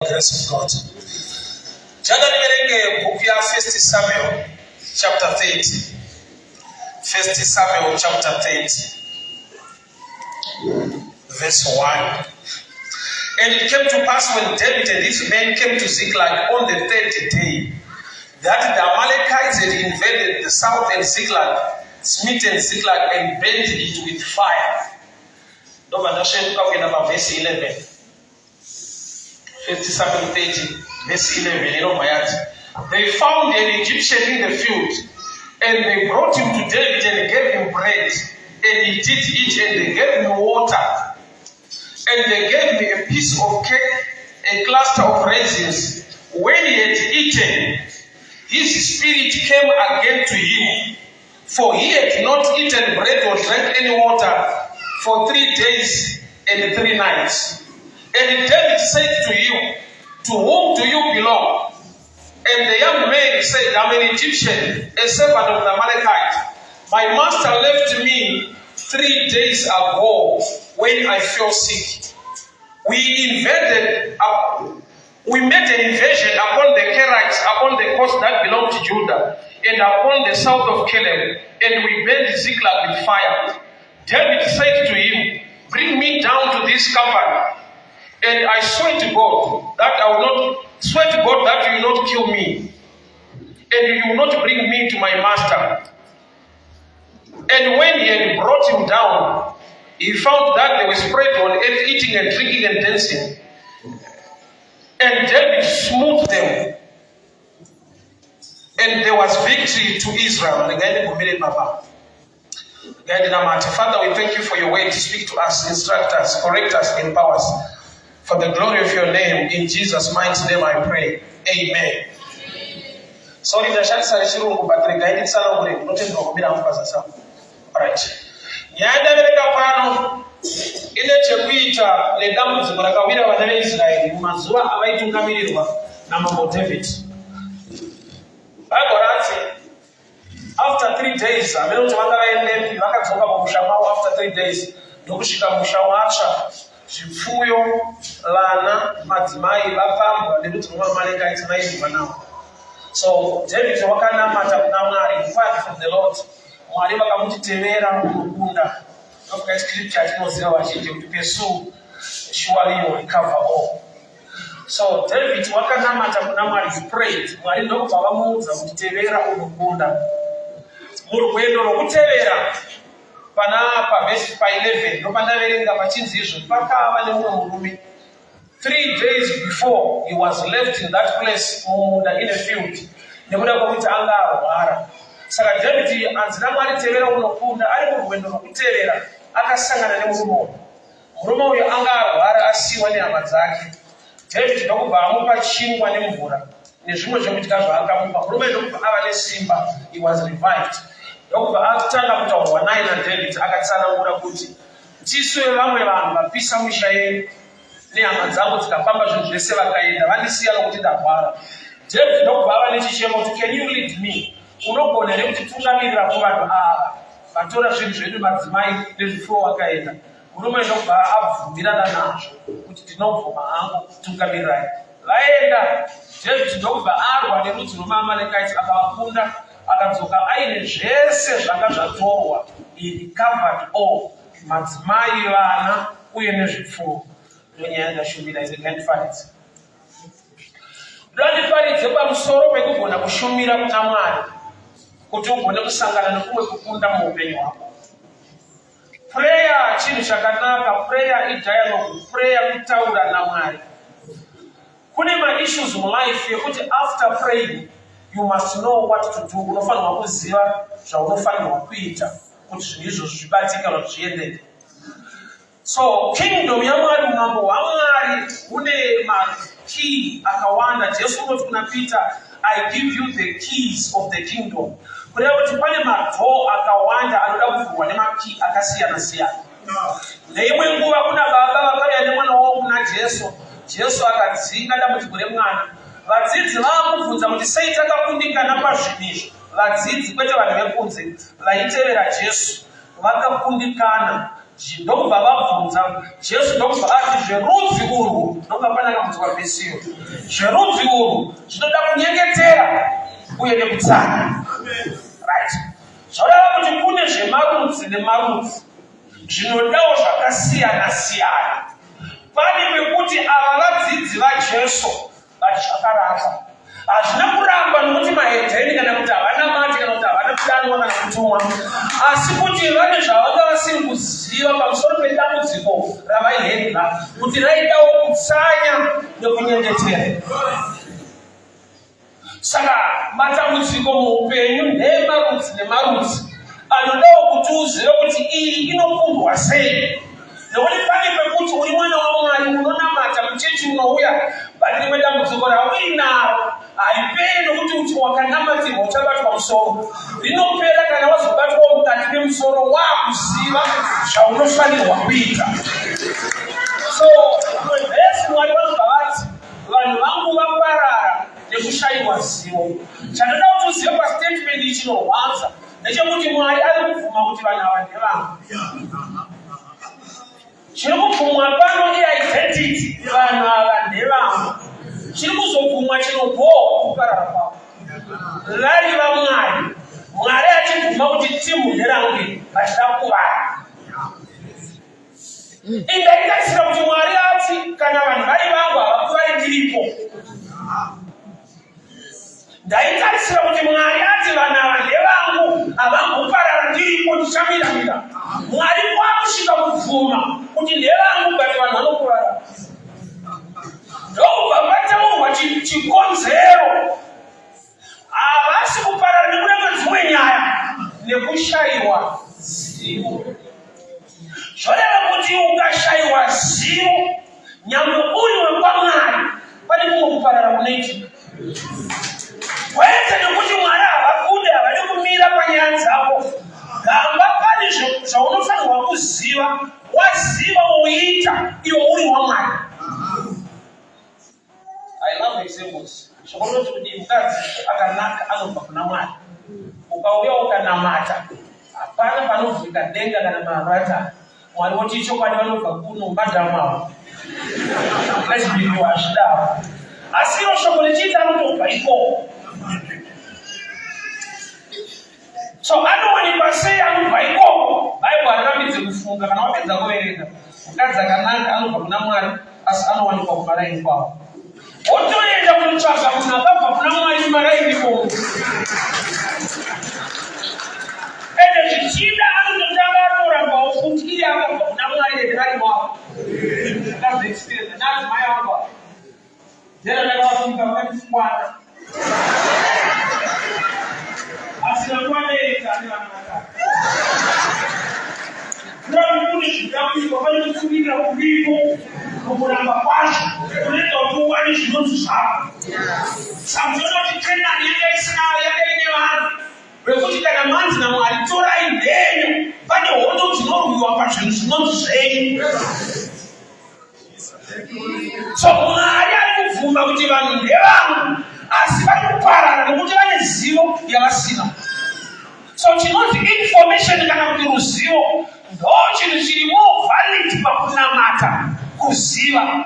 Grace of God. Jana nimerenge book ya 1 Samuel chapter 30. 1 Samuel chapter 30. Verse 1. And it came to pass when David and his men came to Ziklag on the 30th day, that the Amalekites had invaded the south and Ziklag, smitten Ziklag and burnt it with fire. Verse 11. 1 Samuel 30, verse 11. They found an Egyptian in the field, and they brought him to David and gave him bread, and he did eat, and they gave him water, and they gave me a piece of cake, a cluster of raisins. When he had eaten, his spirit came again to him, for he had not eaten bread or drank any water for 3 days and 3 nights. And David said to him, "To whom do you belong?" And the young man said, "I'm an Egyptian, a servant of the Amalekite. My master left me 3 days ago when I fell sick. We made an invasion upon the Kerites, upon the coast that belonged to Judah, and upon the south of Caleb, and we burned Ziklag with fire." David said to him, "Bring me down to this company. And I swear to God that you will not kill me, and you will not bring me to my master." And when he had brought him down, he found that they were spread on earth, eating and drinking and dancing. And David smote them, and there was victory to Israel. Father, we thank you for your way to speak to us, instruct us, correct us, empower us. For the glory of your name, in Jesus' mighty name I pray. Amen. Sorry, the chance I should go back to the guided salon. Alright. Yada Vega Pano in a Chapita, the Dams of Rakawira of Israel, Mazua, away to Kamilwa, Namamo David. After 3 days, I went to after 3 days, Dokushika Mushawacha. Chifuyo lana madzimai vapambwa nekuti Amalekite naizwa nawo. So David wakanamata kuna Mwari, inquired from the Lord. Mwari vakamutitevera mukunda. Ndokuti scripture tinoziva vazhinji kuti pursue, surely you will recover all. So David wakanamata kuna Mwari, he prayed. Mwari ndokubva vamuudza kuti tevera umukunda. Murwendo rwokutevera panapa verse 11 ndopanaverenga pachinzi izvo pakava nemumwe murume 3 days before he was left in that place mumunda in a field nekuda kwokuti anga arwara. Saka David anzi naMwari tevera unokunda, ari murwendo rwokutevera akasangana nemurume uyu. Murume uyu anga arwara asiwa nehama dzake. David ndokubva amupa chingwa nemvura nezvimwe zvekudya zvaakamupa. Murume ndokubva ava nesimba, he was revived. Ndokubva atanga kutaurwa naye naDavid akatsanangura kuti tisu vamwe vanhu vapisa musha yedu nehama dzangu dzikapamba zvinhu zvese vakaenda vandisiya nokuti ndarwara. David ndokubva ava nechichemo kuti can you lead me? Unogona nekuti tungamirira kuvanhu ava vatora zvinhu zvedu madzimai nezvipfuwo vakaenda. Murume ndokubva abvumirana nazvo kuti ndinobvuma hangu kutungamirirai. Vaenda. David ndokubva arwa nerudzi rwamaAmalekite akavakunda. Akadzoka aine zvese zvanga zvatorwa. He recovered all. Madzimai, vana uye nezvipfuwo. Ndonyaya ndashumira izi kandifaridze. Ndandifaridze pamusoro pekugona kushumira kuna Mwari kuti ugone kusangana nekumwe kukunda muupenyu hwako. Prayer chinhu chakanaka, prayer idialogue, prayer kutaura naMwari. Kune ma-issues mulife yekuti after praying you must know what to do. Unofanirwa kuziva zvaunofanirwa kuita kuti zvinhu izvozvo zvibatika kuti zviendeke. So kingdom yaMwari, umambo hwaMwari hune makey akawanda. Jesu unoti kuna Peter, I give you the keys of the kingdom. Kureva kuti pane madoo akawanda anoda kuvhurwa nemakey akasiyana siyana. Neimwe nguva kuna baba vakauya nemwana wavo kuna Jesu. Jesu akadzinga dambudziko remwana. Vadzidzi vakamubvunza kuti sei takakundikana pazvinhu. Vadzidzi kwete vanhu vekunze vaitevera Jesu vakakundikana. ndokubva vabvunza Jesu ndokubva ati zverudzi urwu ndokafanira kudzwa vhesiyo zverudzi urwu zvinoda kunyengetera uye nekutsanya. Right? Zvoreva kuti kune zvemarudzi nemarudzi zvinodawo zvakasiyana siyana. Pane pekuti ava vadzidzi vaJesu vachakaramba hazvina kuramba nokuti mahedheni kana kuti havana mati kana kuti havana kudanwa kana kutumwa, asi kuti vane zvavanga vasiri kuziva pamusoro pedambudziko ravaihendla kuti raidawo kutsanya nekunyengetera. Saka matambudziko muupenyu ndemarudzi nemarudzi anodawo kuti uzive kuti iyi inokundwa sei. Nokuti pane pekuti uri mwana waMwari unonamata muchechi unouya bati rimwe dambudziko rauinaro haiperi nokuti wakanamatirwa uchabatwa musoro. Rinopera kana wazobatwawo mukati memusoro wakuziva zvaunofanirwa kuita. So vhesi Mwari vanobva vati vanhu vangu vaparara nekushayiwa zivo. Chandinoda kuti uzive pastatement ichi chinorwadza ndechekuti Mwari ari kuvhuma kuti vanhu ava ndevangu. Chiri kubvumwa pano identity vanhu ava ndevangu. Chiri kuzobvumwa chinobhohwa kuparara kwavo. Vari vaMwari. Mwari achibvuma kuti timu nderangu vachida kuvara. Indaitarisira kuti Mwari ati kana vanhu vari vangu havakuvari ndiripo. Ndaitarisira kuti Mwari ati vanhu ava ndevangu havangoparara ndiripo ndichamiramira. Mwari kwakusvika kubvuma kuti ndevangu bati vanhu vanokuvarara. Ndokubva pataurwa chikonzero. Havasi kuparara nekuda kwedzimwe nyaya nekushayiwa zivo. Zvoreva kuti ukashayiwa zivo nyangwe uri wekwaMwari pane kumwe kuparara kunoitika. Kwete nekuti Mwari havakude havadi kumira panyaya dzako. Gamba pane zvaunofanirwa kuziva, waziva uita iwe uri waMwari. I love examples. Zvokunoti kuti mukadzi akanaka anobva kuna Mwari. Ukauya ukanamata hapana panovhurika denga kana marata. Mwari woti chokwadi vanobva kuno madhamu avo. Lesbian hazvidawo. Asi iro shoko richiita anotobva ikoko. So anowanikwa sei anobva ikoko? Bhaibheri harirambidzi kufunga kana wapedza kuverenga. Mukadzi akanaka anobva kuna Mwari asi anowanikwa kumaraini kwavo. Wotoenda kunotsvaga munhu akabva kuna Mwari maraini kwavo. Ende zvichida anototanga atorambawo kuti iye akabva kuna Mwari edhari wavo. Ndakazviexperience nadzimai angu ava. Ndera ndakavafika vakandifukwana. Asina kuvabereka ane vana vatatu. Kune kune zvitakurwa pane kufungira kuripo mukuramba kwazvo kunoita kuti uwane zvinonzi zvako. Saka unoona kuti Kenani yakaine vanhu vekuti kana manzi naMwari torai nhenyo pane hondo dzinorwiwa pazvinhu zvinonzi zvenyu. So Mwari ari kubvuma kuti vanhu ndevangu asi vari kuparara nokuti vane zivo yavasina. So chinonzi information kana kuti ruzivo ndo chinhu chiri more valid pakunamata kuziva.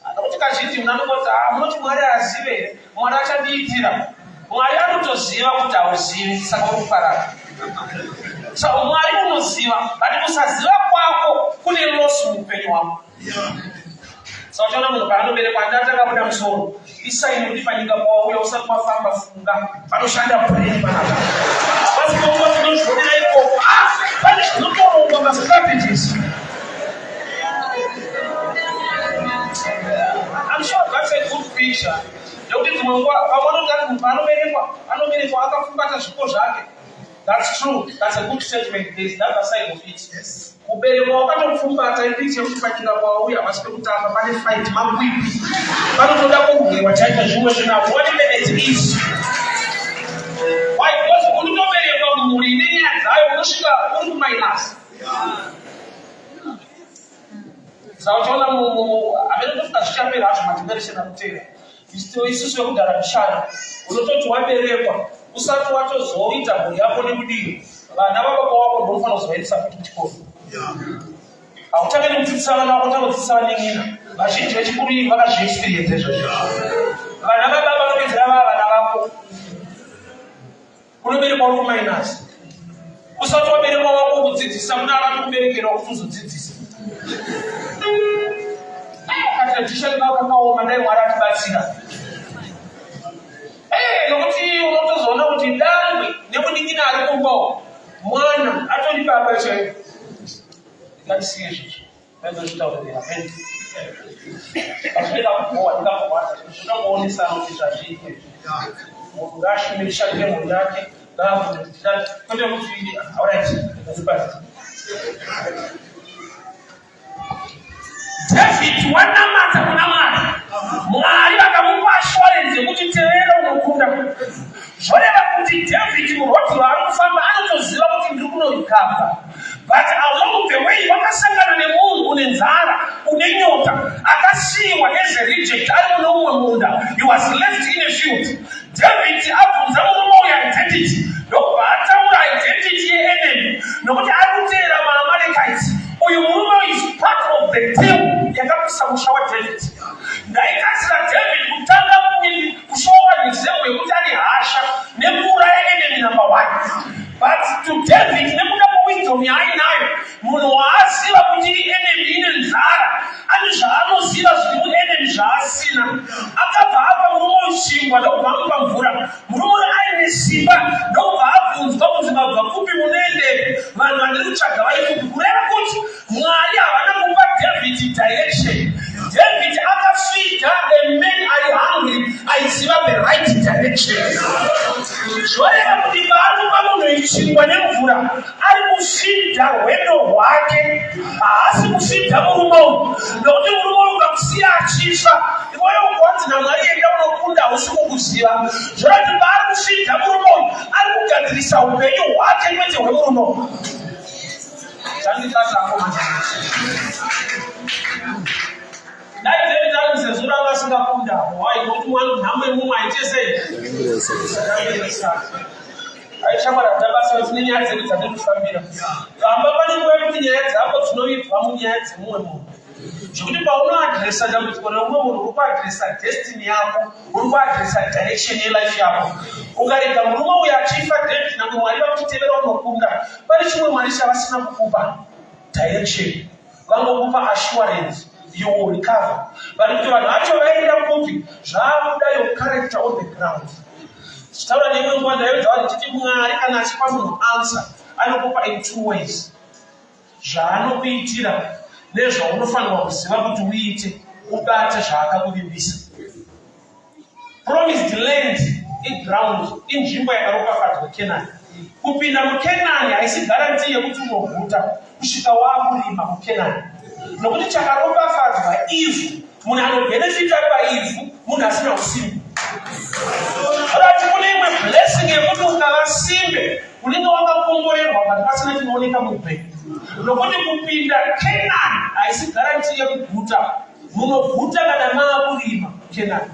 Anokuti kazhinji munanongoti munoti Mwari haazive here, Mwari achandiitira. Mwari anotoziva kuti hauzivi saka uri kuparara. So Mwari unoziva but kusaziva kwako kune loss muupenyu hwako. So uchaona munhu paanoberekwa ndati akabuda musoro isaini kuti panyika kwauya usati wafamba funga panoshanda brain panapa. Basi kwa tinozvionera ikoko pane zvinotorongwa mastrategies. I'm sure that's a good picture. Ndokuti dzimwe nguva pavanoti munhu anoberekwa akafumbata zvipo zvake. That's true. That's a good statement. There's the other side of it. Yes. Kuberekwa wakatopfumbata ipicha kuti panyika kwauya pasi pekutamba pane fight makwikwi. Panotoda kurwiwa chaita zvimwe zvinavo. What if it is? Why? Because unotoberekwa mumhuri ine nyaya dzayo unosvika uri kuminus. Saka uchaona hamene kutosvika zvichapera hazvo majeneresheni anotevera. Isusu vekudhara mushana unototi waberekwa usati watozoita mhuri yako nekudini vana vababa wako ndonofanira kuzovaendesa futi kuchikoro. Hautaki kudzidzisa vana vako, utakudzidzisa vanengina. Vazhinji vechikuru vakazviexperience izvozvo. Vana vababa vanopedzera vana vako. Unoberekwa uri kumainasi. Usati waberekwa wako kudzidzisa, muna akatokuberekera kuti uzodzidzisa. Kana tishari vakaoma dai Mwari atibatsira. Nokuti unotozoona kuti dangwe nemuningina ari kumbawo mwana atori baba chaivo. Ngatisiye izvozvo. Ndozvitaurira peni. Azvinoda kubowa ndingabohwata zvinoonesa kuti zvazviitwe. Munhu ngaashumire shandire mhuri yake. Kwete kuti alright, ndazibata. David wanamata kuna Mwari. Mwari akamupa assurance yekuti tevera unokunda. Zvoreva kuti David murwodzi rwaari kufamba anotoziva kuti ndiri kunorikava. But along the way wakasangana nemunhu une nzara, une nyota, akasiyiwa as a reject ari mune umwe munda. He was left in a field. David abvunza murume uyu identity. Ndobva ataura identity ye-enemy. Nokuti ari kuteera maAmalekites. Uyu murume is part of the team yakapisa musha waDavid. Ndaikasira David kutanga kushowa example yekuti ari hasha nepura ye-enemy number 1. But to David nekuda kwewisdom yaainayo, munhu waaziva kuti enemy ine nzara, ane zvaanoziva zviri muenemy zvaasina. Akabva apa murume uchingwa ndokubva amupa mvura. Murume aine simba ndokubva abvunzwa kunzi mabva kupi munoendei. Vanhu vandiri kutsvaga vari kupi, kureva kuti Mwari havana kupa David direction. David akafeeda a man ari hungry aiziva the right direction. Zvoreva kuti paanopa munhu ichingwa nemvura ari kufeeda rwendo rwake, haasi kufeeda murume uyu. Nokuti murume uyu ukamusiya achifa, iwewe ukanzi naMwari enda unokunda hausi kukuziva. Zvoreva kuti paari kufeeda murume uyu ari kugadzirisa upenyu hwake kwete hwemurume uyu. Dai David akanzezura akasingakunda. Why? Nokuti nhamo mumwe aite sei? Aishamwara tabasa dzine nyaya dzedu dzatinofanira. Kamba pane nguva yekuti nyaya dzako dzinoibva munyaya dzemumwe munhu. Zvekuti paunoadresa dambudziko reumwe munhu uri kuadresa destiny yako, uri kuadresa direction yelife yako. Ukarega murume uyu achifa David namwe Mwari vakutevera unokunda, pane chimwe Mwari chavasina kukupa direction. Vangokupa assurance. You will recover. But if you are not vaenda kupi, zvakuda your character on the ground. Taura nemwe nguva David kuti Mwari kana achipa munhu answer, anokupa in 2 ways. Zvaanokuitira nezvaunofanirwa kuziva kuti uite, ubate zvaakakuvimbisa. Promised land iground, inzvimbo yakaropafadzwa Kenani. Kupinda muKenani haisi guarantee yekuti unoguta kusvika wakurima muKenani. Nokuti chakaropafadzwa ivhu, munhu anobenefita paivhu, munhu asina usimbe. Akati kune imwe blessing yekuti ukava simbe, unenge wakakomborerwa kuti pasina chinooneka muupenyu. Nokuti kupinda Kenani haisi guarantee yekuguta, munoguta kana maakurima Kenani.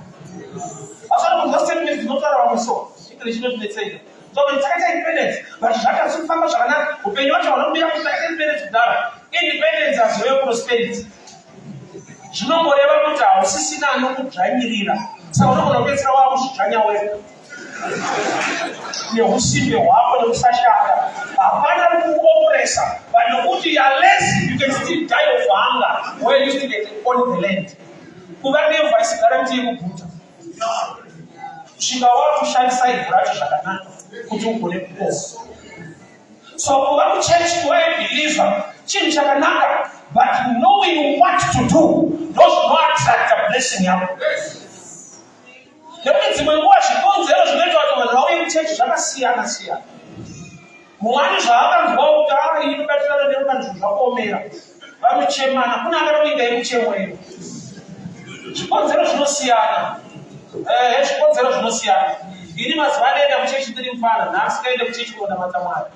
Asana kunzwa statement dzinotaura vamuso, English inotidetsera. Kuti takaita independence, but zvakasi kufamba zvakanaka, upenyu hwacho hunomira kuti takaita independence kudhara. Independence hazove prosperity. Zvinomboreva kuti hausisina anokudzvanyirira. Saka unogona kupedzisira wakuzvidzvanya wega. Neusimbe hwako nekusashanda. Hapana kukuopresa. But nokuti you are lazy, you can still die of hunger when you still on the land. Kuva nevhu haisi guarantee yekuguta. Kusvika wakushandisa ivhu racho zvakanaka kuti ugone kupona. So kuva kuchechi kuva believer chinhu chakanaka, but knowing what to do does not attract a blessing yako. Nekuti dzimwe nguva zvikonzero zvinoita kuti vanhu vauye kuchechi zvakasiyana siyana. Mwari zvaakanzwa kuti inobatirana nevanhu zvakaomera, vanochemana, kuna akatoinga yekuchemweyo. Zvikonzero zvinosiyana. Zvikonzero zvinosiyana. Ini mazuva anoenda kuchechi ndiri mufana, nhasi kaenda kuchechi kunonamata Mwari.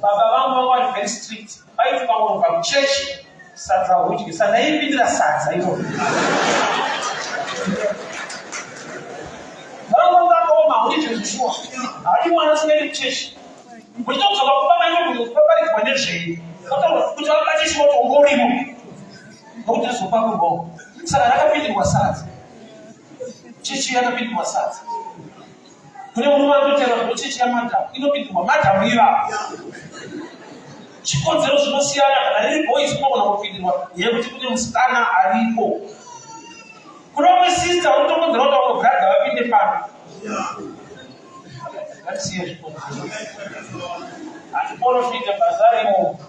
Baba vangu vari very strict. Vaiti pamwe pamuchechi sadza hudye, sandaipindira sadza iro. Vangu vakaoma hudye zvishua. Hadi mwana singaende kuchechi. Uchitokuzoka kupa manyovu kupaparidzwa nezvei. kwakugo saka rakapindirwa sadza chichi yakapindirwa sadza kune munhu vanotera kuti chichi yamadhamu inopindirwa madhamu iva chikonzero zvinosiyana kana riri boys unogona kupindirwa yekuti kune musikana aripo kuna umwe sister unotokonzera kuti vamwe brother vapinde pano ngatiziye zvikonzero hatiporofite bazarimo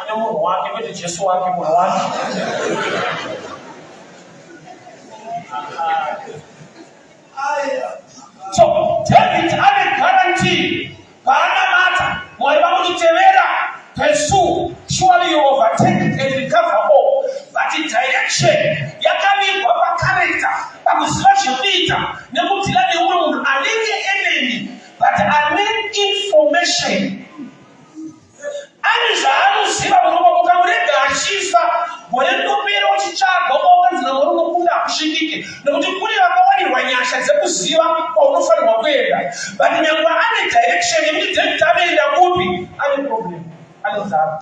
ane munhu wake kwete Jesu wake munhu wake so David ane guarantee paanamata Mwari vamutevera pursue surely you overtake and recover all but direction yakavigwa pacharacter pakuziva zvekuita nekudhila neumwe munhu anenge enemy but ane information ane zvaanoziva murume ukamurega achifa gore rinopera uchitsvaga ukaunganzira muri unokunda hakusvikike nekuti kune vakawanirwa nyasha dzekuziva kwaunofanirwa kuenda but nyangwe ane direction yekuti David anoenda kupi ane problem ane nzara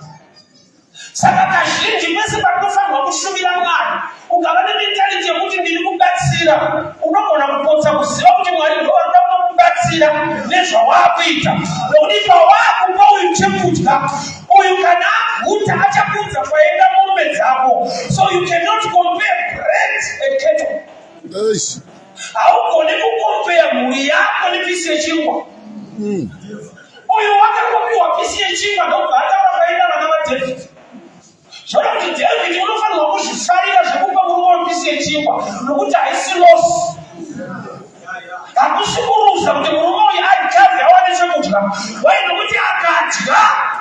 saka kazhinji pese patinofanirwa kushumira Mwari ukava nementality yekuti ndiri kubatsira unogona kupotsa kuziva kuti Mwari ndovarida kukubatsira nezvawakuita nokuti pawakupa uyu chekudya uyu kana aguta achakunza kwaenda mombe dzako so you cannot compare bread and cattle haugoni kukompea mhuri yako nepisi yechingwa uyu wakakopiwa pisi yechingwa ndobva atavakaenda vana vaDavid zvona kuti David unofanirwa kuzvifarira zvekupa murume wepisi yechingwa nokuti haisi losi hakusi kuruza kuti murume uyu adhavhe awane chekudya wai nokuti akadya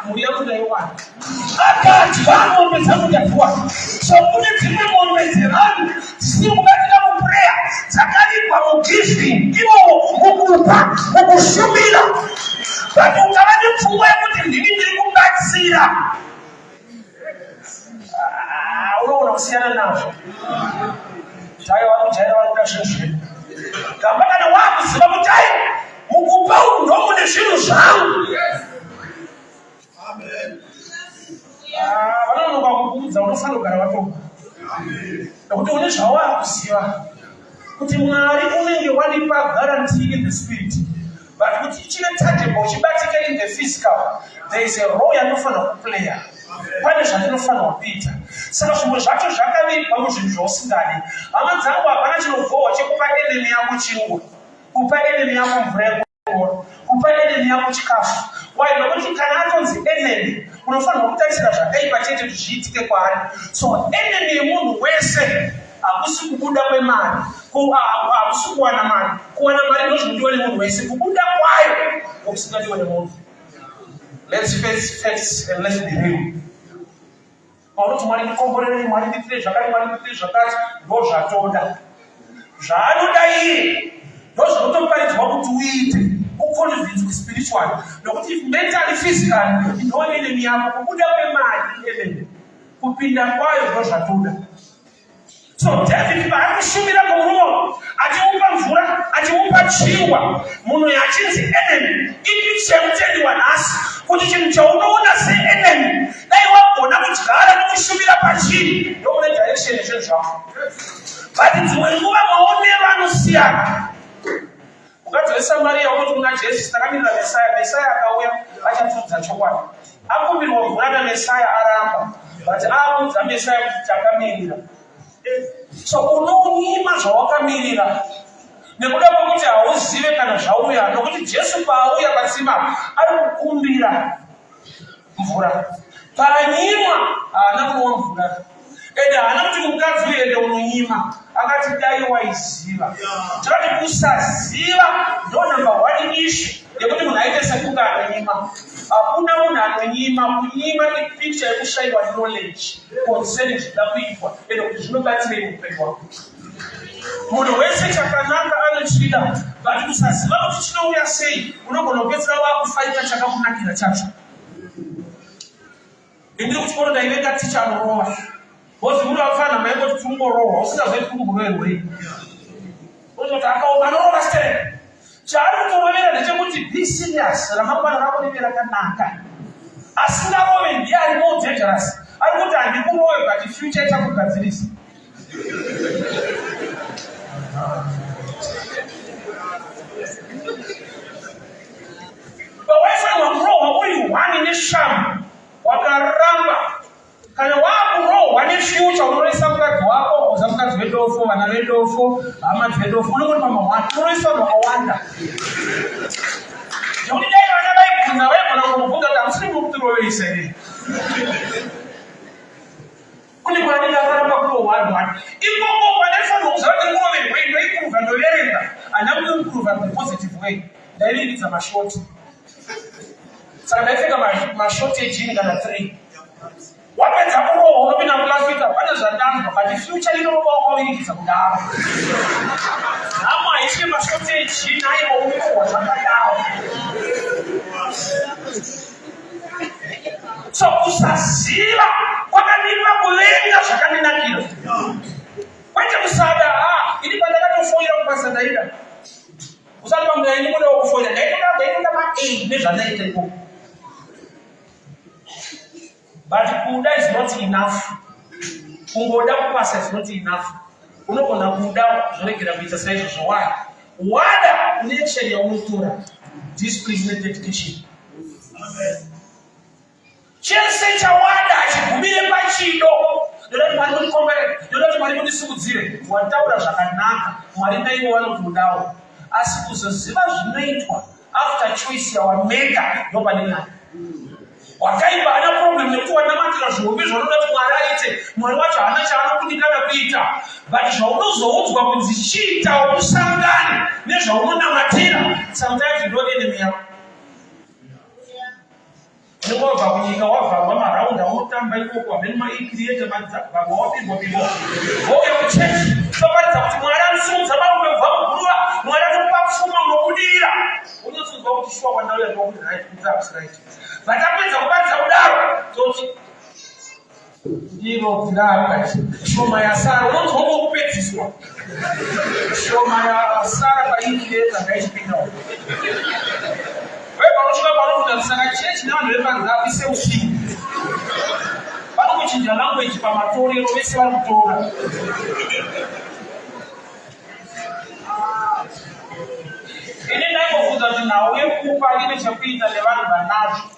mhuri yako ndaiwana akadya mombe dzangu ndaiwana so kune dzimwe mombe dzevanhu dzisiri kubatika mupureya dzakavikwa mugiving imomo mukupa mukushumira but ukava nepfungwa yekuti ndiri kubatsira unoona kusiyana nazvo jaira vakuda zvinhu zvedu gamba kana wakuziva kuti ai mukupa uku ndomune zvinhu zvangu vanonoka kukuudza unofanira kugara watoka nekuti une zvawakuziva kuti Mwari unenge wanipa guarantee in the spirit but kuti ichive tangible chibatike in the physical there is a role yanofanira kuplaya pane zvatinofanirwa kuita saka zvimwe zvacho zvakavigwa muzvinhu zvausingadi hama dzangu hapana chinogohwa chekupa enemy yako chingwa kupa enemy yako mvura yekuora kupa enemy yako chikafu wai nokuti kana atonzi enemy unofanirwa kutarisira zvakaipa chete kuti zviitike kwaari so enemy yemunhu wese hakusi kubuda kwemari hakusi kuwana mari ndozvinodiwa nemunhu wese kubuda kwayo okusingadiwa nemunhu let's face facts and let's be real paunoti Mwari ndikomborerei Mwari nditire zvakati Mwari nditire zvakati ndo zvatoda zvaanoda iye ndo zvinotoparidzwa kuti uite uconvince spiritual nokuti mentally physically ndo enemy yako kubuda kwemari enemy kupinda kwayo ndo zvatoda so David paanoshumira kumurume achimupa mvura achimupa chingwa munhu yachinzi enemy ipi chemutendwa nhasi kuti chinhu chaunoona seenemy dai wagona kudyara nokushumira pachiri ndomune direction yezvinhu zvako but dzimwe nguva maonero anosiyana ukadzore Samaria ukuti kuna Jesu takamirira Mesaya akauya achatudza chokwadi akumbirwa mvura naMesaya aramba but audza Mesaya kuti takamirira so unonyima zvawakamirira nekuda kwekuti hauzive kana zvauya nokuti Jesu paauya patsima ari kukumbira mvura panyimwa haana kunwa mvura ende haana kuti mukadzi uende unonyima akati dai waiziva chakati kusaziva ndo number one issue yekuti munhu aite sekunge anonyima hakuna munhu anonyima kunyima ipicture yekushayiwa knowledge concerning zvida kuitwa ende kuti zvinobatsirei muupenyu wako munhu wese chakanaka anochida but kusaziva kuti chinouya sei unogona kupedzera wakufaita chakakunakira chacho ndiri kuchikoro ndaivenga ticha anorova bozi muri vafana maingoti tungorohwa usingazoiti kungoroherwei ozoti anorova stere chaari kutorovera ndechekuti be serious ramangwana rako rive rakanaka asingarove ndiye ari more dangerous ari kuti handikurowe but future ichakugadzirisa. Pawaifanya kurowa uri wani neshamu wakaramba kana wakurowa nefuture unoisa mukadzi wako uza mukadzi wedofo vana vedofo hama dvedofo unongoti mama wati unoisa vakawanda nekuti dai vana vaibvunza vaigona kukubvunza kuti hamusiri mukuturoveisa here kune kwanenge akaramba kurohwadwa ikoko kwandaifanira kuziva kuti nguroverwe ndoipruvha ndoverenga hana kuti mupruvha mupositive way ndaiviridza mashoti saka ndaipfeka mashoti ejini kana 3 wapedza kurohwa unopinda mukafika pane zvandanzwa but future inoba wakavirikidza kudaro hama haisve mashoti ejini aivo unohwa zvakadaro. So kusaziva kwakandipa kuvenga zvakandinakira kwete kusada ini pandakatofoira kubasa ndaida usati pamudaini muda wekufoira ndaitoda ma8 nezvandaita ikoko but kuda is not enough. Kungoda kupasa is not enough. Unogona kuda zvoregera kuita saizvozvo wada une yaunotora discipline nededication. Chese chawada achigumire pachido ndodati Mwari mundikombere ndodati Mwari mundisimudzire wataura zvakanaka Mwari ndaivo vanotodawo asi kuzoziva zvinoitwa after choice yawameka ndopanenani wakaipa hana problem nekuti wanamatira zvihombe zvaunoda kuti Mwari aite Mwari wacho hana chaanokudikana kuita but zvaunozoudzwa kunzi chiita usangane nezvaunonamatira sometimes ndo enemy yako. Unobva kunyika wavharwa maraundi aunotamba ikoko amene maicreate madzabva wapirwa wouya kuchechi toparidza kuti Mwari anosimudza marume ubva muguruva Mwari atokupa pfuma unobudira unosunzwa kuti shuwa kwandauya ndokuti right kuti right but apedza kuparidza kudaro toti iro dzirapa shoma yasara unonzwa ngokupedziswa shoma yasara paicreate ngaichipindawo panosvika panokuta saka chechi nevanhu vepanzava ise usiku vanokuchinja language pamatorero vese vari kutora ini ndaingobvunza kuti nhau yekupa ine chekuita nevanhu vanazvo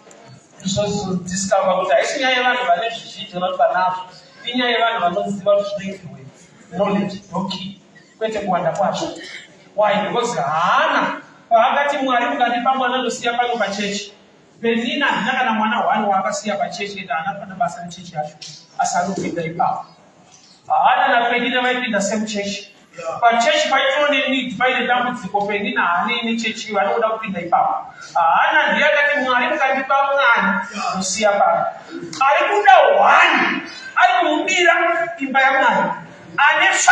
ndizodiscover kuti haisi nyaya yevanhu vane zvizhinji vanoti vanazvo inyaya yevanhu vanoziva kuti zvinoitirwei knowledge nokey kwete kuwanda kwacho. Why? Because haana paakati Mwari mukandipa mwana ndosiya pano pachechi penina handina kana mwana hwani waakasiya pachechi ende haana pana basa nechechi yacho asi anopinda ipapo haana napenina vaipinda semuchechi pachechi paitone need paine dambudziko penina haane nechechi vanoda kupinda ipapo haana ndiye akati Mwari mukandipa mwana ndosiya pano ari kuda hwani ari kumubira imba yaMwari ane 5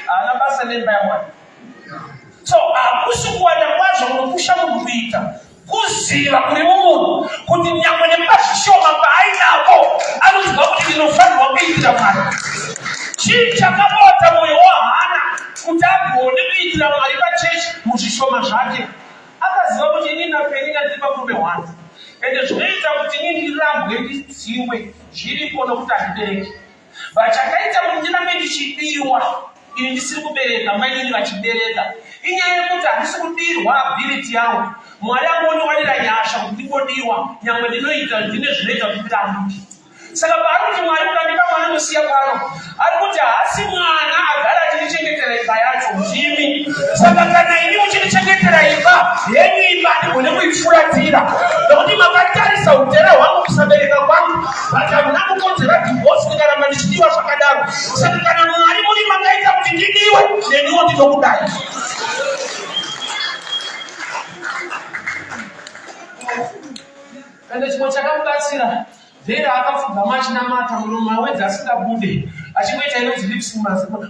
haana basa nemba yaMwari. So hakusi kuwanda kwazvo unopusha munhu kuita kuziva kuri mumunhu kuti nyangwe nepazvishoma paainapo anoziva kuti ndinofanirwa kuitira Mwari. Chii chakabata mwoyo wahana kuti agone kuitira Mwari pachechi muzvishoma zvake akaziva kuti ini napenina ndiri pakurume 1 ende zvinoita kuti ini ndirambwe ndidziwe zviripo nokuti handibereki but chakaita kuti ndirambe ndichidiwa ini ndisiri kubereka maini vachibereka inyaya yekuti handisi kudirwa ability yangu Mwari angoniwanira nyasha kuti ndingodiwa nyangwe ndinoita ndine zvinoita kuti ndirambuke. Saka paari kuti Mwari mukandipa mwana ndosiya pano ari kuti haasi mwana agara achindichengetera imba yacho ndimi. Saka kana ini muchindichengetera imba yenyu imba ndigone kuifuratira nokuti makatarisa utera hwangu kusabereka kwangu but hamuna kukonzera divorce ndikaramba ndichidiwa zvakadaro. Saka kana Mwari muri makaita kuti ndidiwe neniwo ndinokudai. Ende chimwe chakamubatsira Dhera akapfugama achinamata murume wedzi asingabude achimboita inonzi lips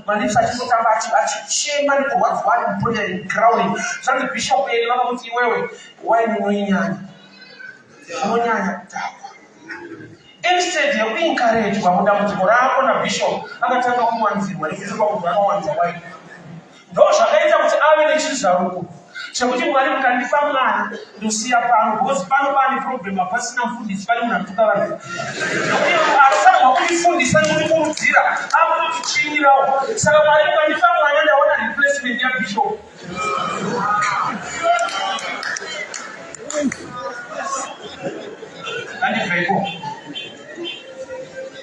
malips achingotamba achichema nekurwadzwa ari kuponya crowning zvanzi bishop yeni vakamuti iwewe waini unonyanya kudhakwa instead yekuencouragwa mudambudziko rako nabishop akatanga kuwanzirwa nekuziva kuti akawanza waini ndo zvakaita kuti ave nechizaruko Chekuti Mwari mukandipa mwana ndosiya pano because pano pane problem hapasina mufundisi pane munhu anotuka vanhu. Anofanirwa kundifundisa nokundikurudzira amunotichinyirawo. Saka Mwari mukandipa mwana ndaona replacement yaBishop. Andibveko.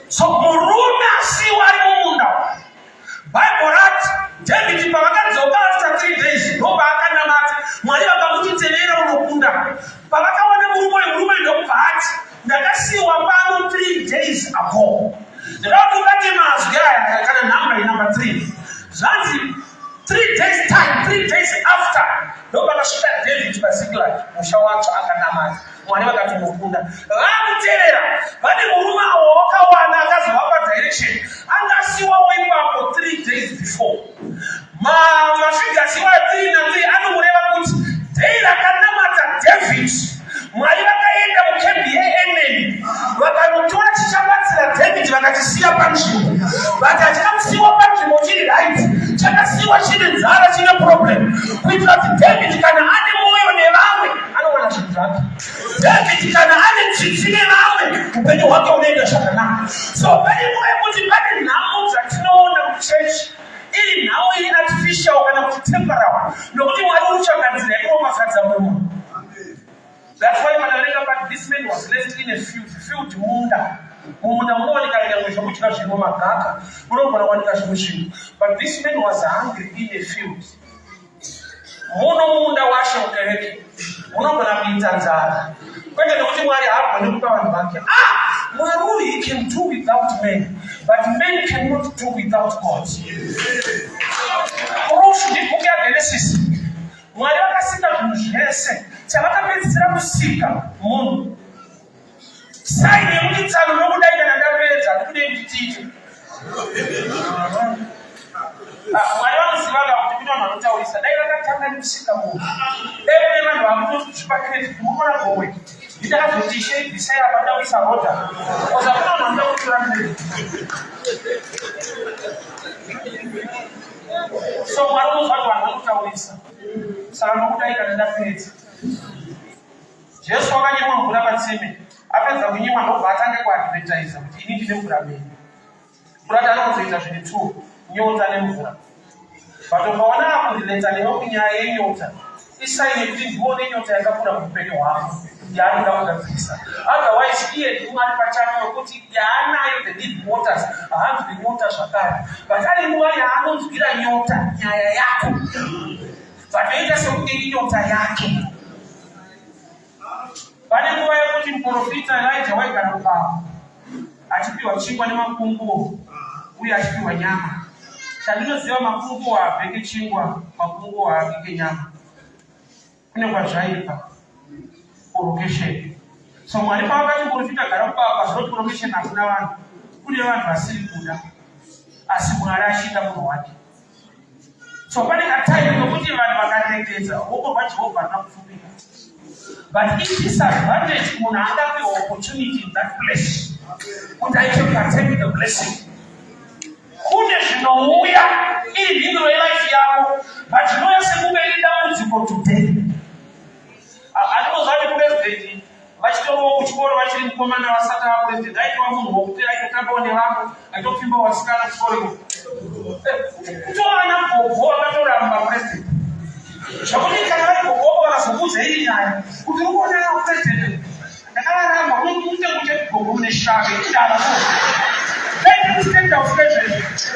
So murume asiwa ari mumunda. Bible rati David pavakadzoka after 3 days ndopaakanamata. Mwari vakamuchitevera unokunda. Pavakaona murume ndokubva ati ndakasiyiwa pano 3 days ago. Ndakatungati mazwi aya kana number 3. Zvanzi 3 days time, 3 days after. Ndopakasvika David paZiklag musha wacho akanamata. Mwari vakatomukunda. Vakutevera vane murume avo wakawana akazovapa direction. Angasiwa ipapo 3 days before. Mafigasi wa 3 na 3 anomureva kuti dei rakanamata David. Mwari vakaenda mukembi yeEnemi. Vakanotora chichabatsira David vakachisiya panzvimbo. Vakati chakamusiwa panzvimbo chiri right. Chakasiwa chine nzara chine problem. Kuitira kuti David kana ane mwoyo nevamwe anowana zvinhu zvake. David kana ane tsitsi nevamwe upenyu hwake unoenda zvakanaka. So pane nguva yekuti pane nhamo dzatinoona muchechi iri nhamo iri artificial kana kuti temporal. Nokuti Mwari unotsvaka nzira yekunofadza munhu. That's why but this man was left in a field munda. Munda munowanika nyangwe zvokudya zvino magaka. Munogona kuwanika zvimwe zvinhu. But this man was hungry in a field. Muno munda washe mukereke. Munogona kuita nzara. Kwete nokuti Mwari haagoni kupa vanhu vake. Mwari he can do without men. But men cannot do without God. Urufu book ya Genesis. Mwari vakasika zvinhu zvese. Chavakapedzisira kusika munhu. Saini yemukitsano nokudai kana ndapedza ndikude nditite. Mwari vanozivaga kuti kune vanhu vanotaurisa. Dai vakatanga nekusika munhu. Dai kune vanhu vakutochipa credit munoona gowe. Ndakazoti sheibvisai apa ndawisa rota. Oza kuna vanhu vanoda kutora credit. So Mwari unozva kuti vanhu vanotaurisa. Saka nokudai kana ndapedza. Jesu wakanyimwa mvura patsime. Apedza kunyimwa ndobva atange kuadvertisa kuti ini ndine mvura mene. Mvura tanokuzoita zviri 2, nyota nemvura. But ukaona akundiletsa newe kunyaya yenyota, isaini yekuti ndione nyota yakakura muupenyu hwako yaanoda kugadzirisa. Otherwise iye ndiMwari pachake wekuti yaanayo the deep waters haanzwi nyota zvakare. But ari nguva yaanonzwira nyota nyaya yako. Vanoita sekuti nyota yake. Pane nguva yekuti muprofita Elijah waigara kuBhama achipiwa chingwa nemakunguo uye achipiwa nyama. Chandinoziva makunguo haabheke chingwa, makunguo haabheke nyama. Kune kwazvaipa location. So Mwari pavakati muprofita gara kuBhama zvoti location hakuna vanhu. Kune vanhu vasiri kuda. Asi Mwari achiita munhu wake. So pane katime nokuti vanhu vakaregedza ruoko rwaJehovha runokufumika. But if disadvantage munhu angapiwa opportunity in that place, kuti aite partake the blessing. Kune zvinouya iri mhinduro yelife yako, but zvinouya sekunge iri dambudziko today. Andinozva kuti president vachitorowo kuchikoro vachiri mukomana vasati vapresident aitova munhu wokuti aitotambawo nevamwe aitopfimba wasikana kuchikoro. Kutovana mugobho akatoramba president. Zvakuti kana vari mugobho vakazobudza iri nyaya kuti ukonawo president ndakararamba unokuite kuti mugobho mune shave idara stand of president.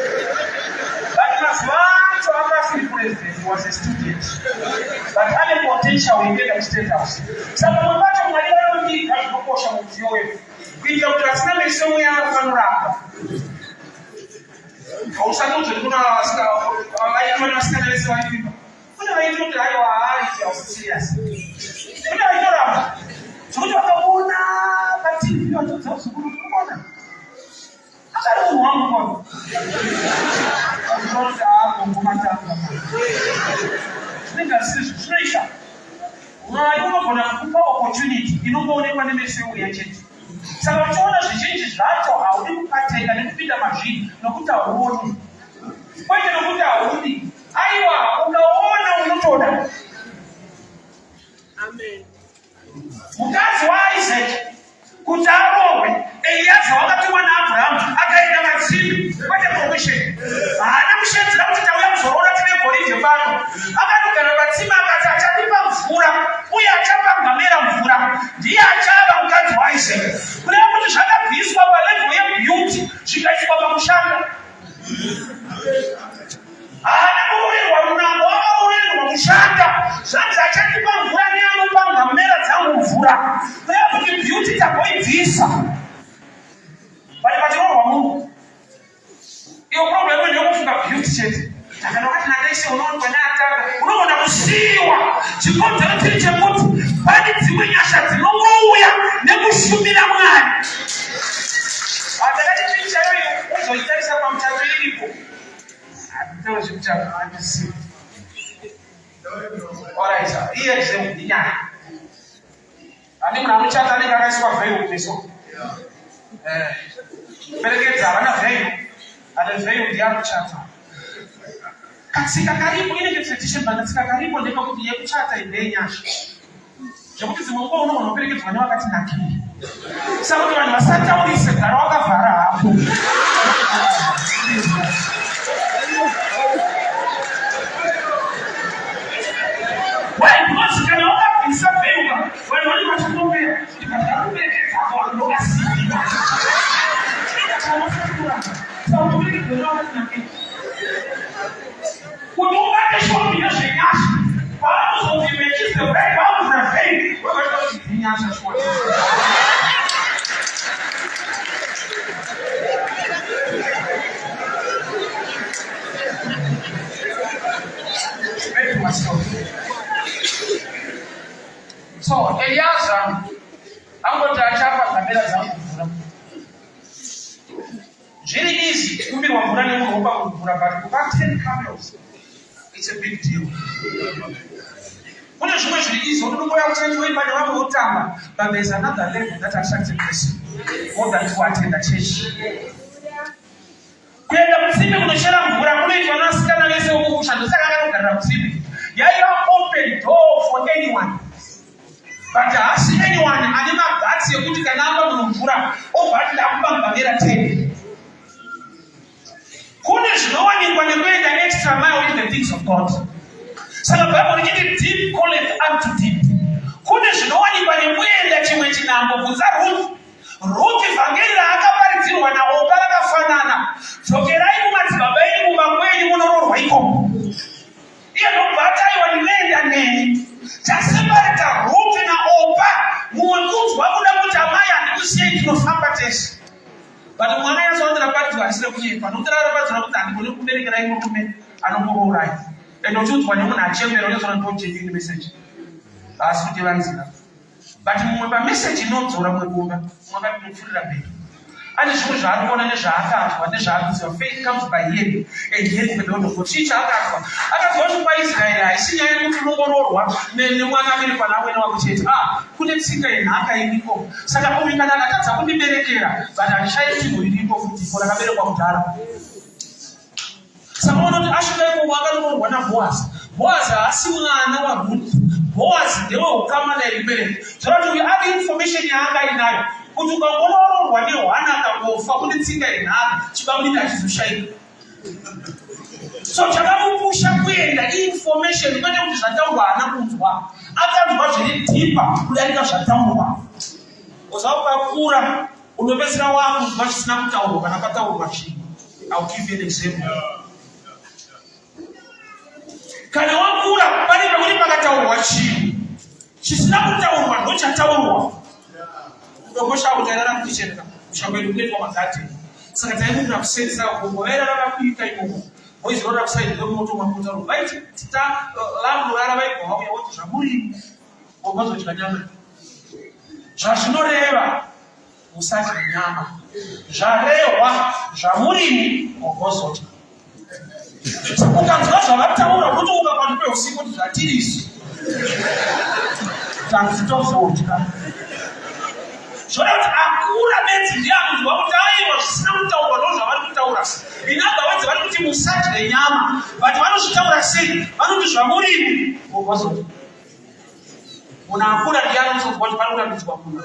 But mazuva acho akasiri president was a student. But ane potential yekuenda kuState House. Saka pamwe pacho Mwari vanondika zvinokosha mudziyo wedu kuitira kuti vasina meso mweya vanoramba. Usanudze kuna vasikana vese vaipinda. Kune vaiti kuti haiwa haiti ausirias. Kune vaitoramba. Zvekuti vakaona paTV vachidza zvikuru kuona. Akari munhu wangu kona. Azvinoti agongomatanga. Zvinenge zvisizvo zvinoita. Mwari unogona kukupa opportunity inongoonekwa nemeso mweya chete. Saka uchiona zvizhinji zvacho haudi kupateka nekupinda mazviri nokuti hauoni. Kwete nokuti haudi. Aiwa, ukaona unotoda. Isaac kuti arohwe. Eliezer wakatumwa naAbhurahamu akaenda matsime kwete provision. Haana kushedzera kuti tauya kuzorora tine goridhe pano. Akatogara matsime akati achatipa mvura uye achapa ngamera mvura. Ndiye achava mukadzi waIsaac. Kureva kuti zvakabviswa palevel yebeauty zvikaiswa pamushanda. Haana kurorerwa runako, akarorerwa mushanda. Zvanzi achatipa mvura neanopa ngamera dzangu mvura. Kureva kuti beauty tagoibvisa. Pachirohwa Mungu. Iyo problem ndinokufunga beauty chete. Takanoka tinakaise unoonwa neatanga. Unoona kusiyiwa. Chikonzero chiri chekuti pane dzimwe nyasha dzinongouya nekushumira Mwari. Takati picha iyoyo uzoitarisa pamutato iripo. Ndiro zvekuti handisiyi. Alright, iye example inyaya. Ani munhu anochata anenge akaiswa veil kumeso. Perekedza havana veil. Ane veil ndiye anochata. Katsika karipo inenge tradition katsika karipo ndepekuti yekuchata ndeyenyasha. Zvekuti dzimwe nguva unogona kuperekedzwa nevakati nakiri. Saka kuti vanhu vasataurise gara wakavhara hapo. Why? Because kana wakabvisa veil vanhu vane vachipombera. Ndikakuperekedza vanhu ndokasiya. Saka uperekedzwa nevakati nakiri. Kuti ubate shombi yezvenyasha. Paanozoti mechise veil vauzira veil. Wakati kuti inyasha shombi. So, Eliezer angoti achapa ngamera dzangu mvura. Zviri easy kumbirwa mvura nemunhu wopa kumvura, but kupa 10 camels, it's a big deal. Kune zvimwe zviri easy, unongoya kuchenjwa pane vamwe votamba, but there's another level that attracts a person more than to attend a church. Kuenda kutsime kunochera mvura kunoitwa nasikana vese vokukushanda, saka akanogarira kutsime. Yaiva open door for anyone. But hasi anyone ane magatsi ekuti kana amba mumvura obva ndakupa ngamera 10. Kune zvinowanikwa nekuenda extra mile in the things of God. Saka Bible richiti deep calleth unto deep. Kune zvinowanikwa nekuenda chimwe chinhambo. Bvunza Ruth vhangeri raakaparidzirwa naOpa rakafanana. Dzokerai mumadzibaba enyu mumakwenyu munororwa ikomo. Iye ndobva ataiwa ndinoenda neni. Taseparata Ruth naOpa. Mumwe kunzwa kuda kuti amai handikusiye ndinofamba tese. But mwana yazoondera paridzwa asire kunyepa. Nokuti rarapadzira kuti handikone kuberekerai murume anokurorai. Ende uchiudzwa nemunhu achembera unozona ndojeini message. Asi kuti vanzira. But mumwe pameseji inodzora mumwe kumba. Mumwe akapinopfurira mberi. Ane zvimwe zvaari kuona nezvaakazwa nezvaakaziva. Faith comes by hearing and hearing the word of God. Chii chaakazwa? Akaziva kuti paIsraeri haisi nyaya yekuti unongororwa nemwana aberekwa nawe wako chete. Kune tsika yenhaka iriko. Saka uyu kana akatadza kundiberekera, but handishayi tsika iripo futi ko rakaberekwa kudhara. Saka unoona kuti asvika ikomo akanororwa naBhoazi. Bhoazi haasi mwana waRuth. Bhoazi ndewe ukama nairibereka. Zvava kuti uyu ane information yaanga inayo. Kuti ukangonororwa neHana akangofa kune tsika yenhaka, chibamudinda hachizoshayika. So chakamupusha kuenda information kwete kuti zvataurwa haana kunzwa. Akanzwa zviri dhipa kudarika zvataurwa. Uzakakura unopedzisira wakunzwa chisina kutaurwa kana pataurwa chinhu. I'll give you an example. Kana wakura pane pekuti pakataurwa chinhu chisina kutaurwa ndochataurwa. Ndokosha kutarara kuchicheka kushambeni kuletwa magadeni. Saka taikuti nakusenzesa kumbo era rakapika imomo. Boys roda kusaidira moto mafuta rubaiti tita lambo rara vaibva vauya woti zvamuri ogozo chikanyama. Zvazvinoreva musadya nyama. Zvarehwa zvamuri ogozo. Ukanzwa zvavataura kuti ukapanda peusiku kuti zvatirisi. Tanzitozodya. Zvona kuti akura bedzi ndiye akunzwa kuti aiwa zvisina kutaurwa ndozvavari kutaura. Inabva wedzi vari kuti musadye nyama. But vanozvitaura sei? Vanoti zvamurimi. Unakula ndiano mso kwa pale unabizwa kuna.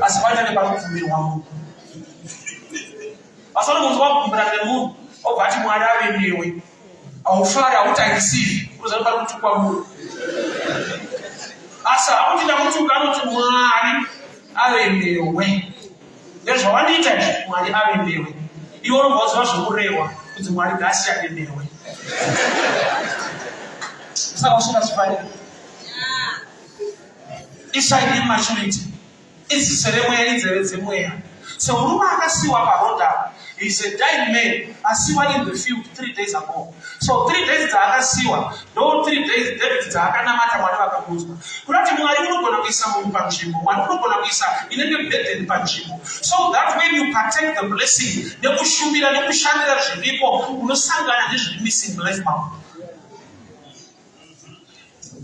Asifanye ne ba mfumiri wa Mungu. Asana mtu wako kumbana Mungu, obati mwadawe niwe. Au fara utaisifi. Uzalipala mtu kwa Mungu. Asa uti mtu kama mtu mwari awemewe. Ndio wandita mwari awemewe. Iwo ngozi washokurewa kuti mwari gasi awemewe. Sasa usina sifanye. Inside immaturity. Isi seremwe inzerezemwe. So Uruma akasiwa paronda is a dying man asiwa in the field 3 days ago. So 3 days akasiwa. No 3 days David akanamata mwana wakakuzwa. Kurati mwari unogona kuisa Mungu panchimbo. Mwari unogona kuisa inenge burden panchimbo. So that when you partake the blessing, nekushumira nekushandira zviripo unosangana nezviri missing life mount.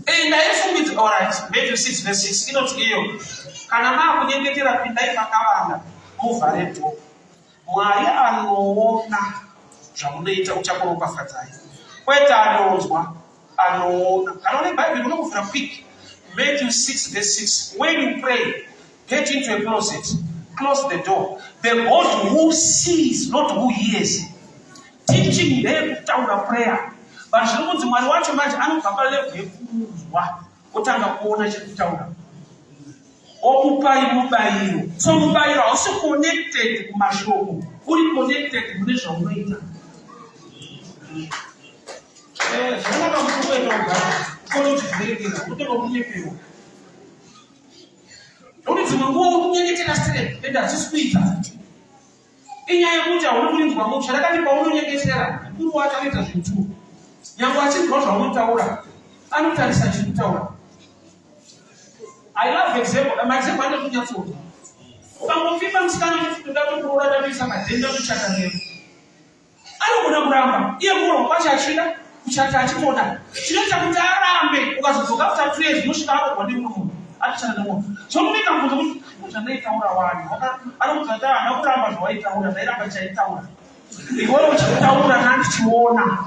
And I think it's alright. Matthew 6 verse 6. Inoti iyo. Kana maa kunyengetera pindai pakavanda. Muvareto. Mwari anoona zvamunoita uchakoroka fadzai. Kwete anonzwa, anoona. Kana une Bible unokuvhura quick. Matthew 6 verse 6. When you pray, get into a closet. Close the door. The God who sees, not who hears. Teaching them kutaura prayer. But zvinokunzi Mwari wacho manje anobva palevel yekuzwa otanga kuona chekutaura. Okupai mubayiro. So mubayiro also connected kumashoko. Uri connected mune zvaunoita. Zvinova mukuru wetogara. Kone kuchidzivirira. Kutoka kunyepewa. Ndokuti dzimwe nguva kunyengetera straight. Ende hadzisi kuita. Inyaya yekuti hauna kurinzwa Mungu. Zvadakati paunonyengetera. Mukuru wacho anoita zvinhu. Nyangu achinzwa zvaunotaura. Anotarisa chekutaura. I love example. My example I don't know what. Ukamufika msikana kutoka kurola kabisa madenda kuchaka leo. Anogona kuramba. Iye muro kwachachida kuchaka achitona. Chinoita kuti arambe ukazodzoka after 2 years unosvika hapo kwa ndimo munhu. Atichana namo. Chomuita kuti uchandaitaura wani. Anokuzata anakuramba zvawaitaura, ndairamba chaitaura. Iwewe uchitaura nandichiona.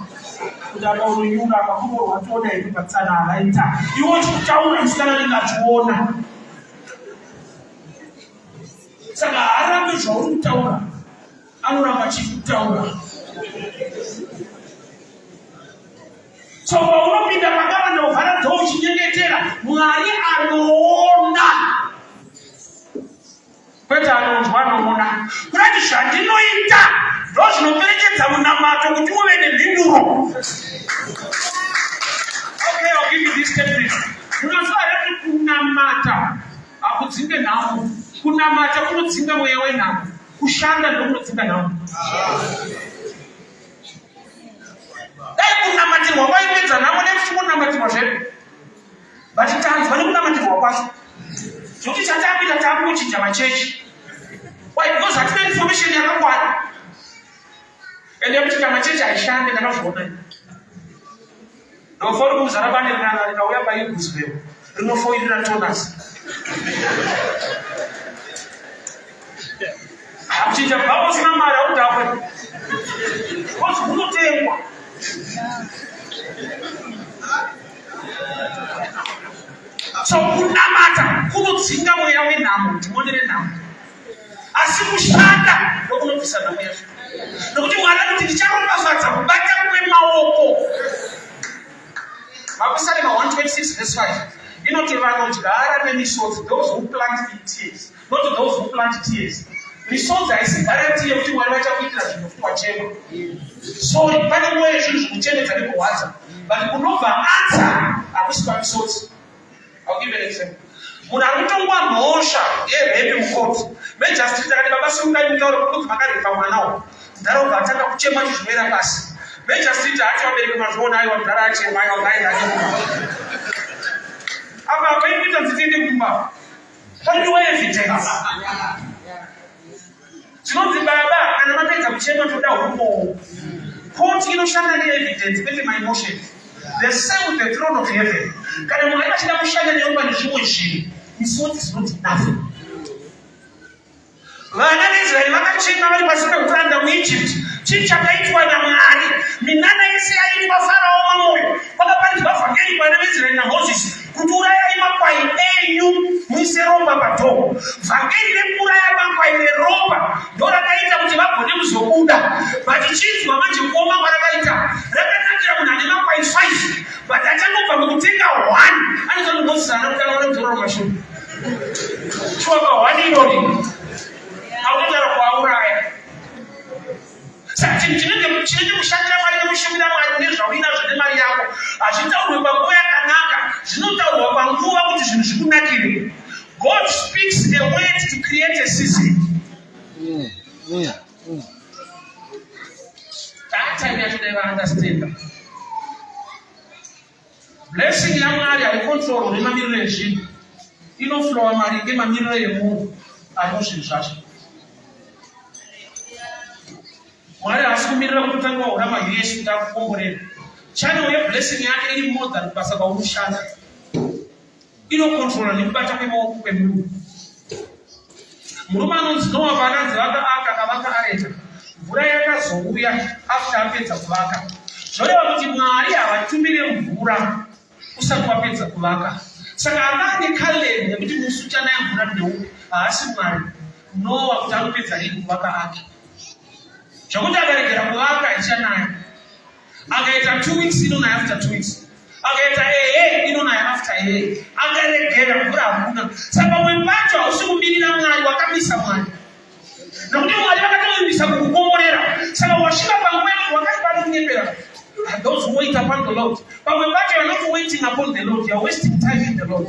Kudaka unoyura pakumo watoda hivi patsana alaita. Iwe uchitaura msikana ndingachiona. Saka arambe zvaurikutaura. Anoramba achikutaura. So unopinda pakavanda uvhara dhoo uchinyengetera, Mwari anoona. Kwete anonzwa anoona. Kurati zvandinoita ndo zvinoperekedza munamato kuti uve nemhinduro. Okay, I'll give you this statement. Unofanira kuti kunamata akudzinge nhamo. Kunamata kunodzinga mweya wenhamo. Kushanda ndo kunodzinga nhamo. Dai kunamatirwa kwaipedza nhamo nekuti kunamatirwa zvedu. Vatitanzwa nekunamatirwa kwacho. Zvokuti chatapita takuchinja machechi. Why? Because hatina information yakakwana. Ende yekuti machechi haishande ndakazviona. Ndofora kumuzara bane rikauya paIgusville rinofoirira tonasi. Akuchinja bhabo usina mari audhakwe. Kozi unotengwa. So kunamata kunodzinga mweya wenhamo, timonere nhamo. Asi kushanda ndokunobvisa nhamo yacho. Nokuti Mwari anoti ndicharopafadza kubata kwemaoko. Mapisarema 126 verse 5. Inoti vanodyara nemisodzi, those who plant in tears, not those who plant tears. Misodzi haisi guarantee yekuti Mwari vachakuitira zvinhu kuti wachema. So pane mweya zvinhu zvikuchemedza nekurwadza. But kunobva answer hakusi pamisodzi. I'll give you an example. Munhu arikutongwa mhosva yerepi mukoti. Majistrate akati baba siungaitaura kuti makarepa mwanawo. Ndaraubva atanga kuchema chizvimera pasi. Majistrate ati vabereki mazviona aiwa mudhara achema aiwa ngaenda achema. Apa painoita nzitende kumba. Panowa evidence. Zvinonzi baba kana mapedza kuchema toda humo. Court inoshanda neevidence kwete my-emotions. The same with the throne of heaven. Kana Mwari achida kushanda neomba nezvimwe zvinhu, misodzi is not enough. Vana veIsraeri vakachema vari pasi pekuuranda muEgypt. Chinhu chakaitwa naMwari. Minana yese yaitwa Farao mamwoyo. Vakaparidzwa vhangeri kuvana veIsraeri naMozisi kuti urayai makwai achitaurwa panguva yakanaka, zvinotaurwa panguva kuti zvinhu zvikunakire. God speaks a word to create a season. That time you have to never understand. Blessing yamwari alikontrol nemamiriro ezvinhu. Inoflowa maringe mamiriro emunhu ari muzvinhu zvacho. Mwari haasi kumirira kuti utange wahura mayesu kuti akukomborera. Channel yeblessing yake iri more than basa paunoshanda. Inokontrola nekubata kwemaoko kwemunhu. Murume anonzi Noa paanzi vakaaka akavaka areka, mvura yakazouya after apedza kuvaka. Zvoreva kuti Mwari havatumire mvura usati wapedza kuvaka. Saka ava nekaleni nekuti musi uchanaya mvura ndeupi, haasi Mwari. Noa kuti anopedza rini kuvaka ake. Zvokuti akaregera kuvaka ichanaya. Akaita 2 weeks inonaya after 2 weeks. Akaita inonaya after akaregera mvura hakuna. Saka pamwe pacho hausi kumirira Mwari, wakamisa Mwari. Nokuti Mwari vakatoimisa kukukomborera. Saka wasvika pamweni wakati pano kunyepera. Those who wait upon the Lord. Pamwe pacho you're not waiting upon the Lord, you're wasting time in the Lord.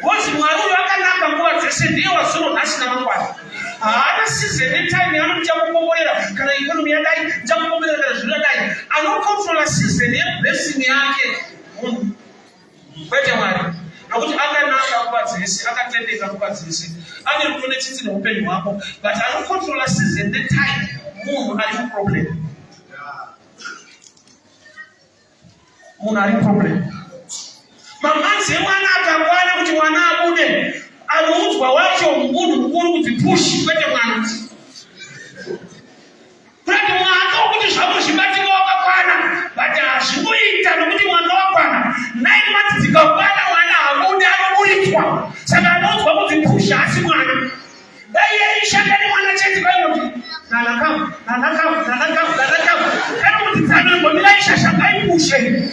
Woti Mwari wakanaka nguva dzese ndiye wazoro nhasi namangwana. Haana season netime yaanokucha kukomborera kana ikonomi yadai, ndichakukomborera kana zvino yadai. Anokontrola season yeblessing yake munhu. Kwete Mwari. Nokuti akanaka nguva dzese, akatendeka nguva dzese. Ane rudo netsitsi neupenyu hwako, but anokontrola season netime munhu ari muproblem. Munhu ari muproblem. Mamanzi emwana akakwana kuti mwana abude, anoudzwa wacho munhu mukuru kuti push, kwete mwana. Kwete mwana wokuti zvako zvibatika wakakwana, but hazvinoita nokuti mwana wakwana. 9 months dzikakwana mwana habude, anoburitswa. Saka anoudzwa kuti push, hasi mwana. Dai yaishanda nemwana chete kwainoti nanakamu. Kana kuti dzanombomira ishasha ngaipushe.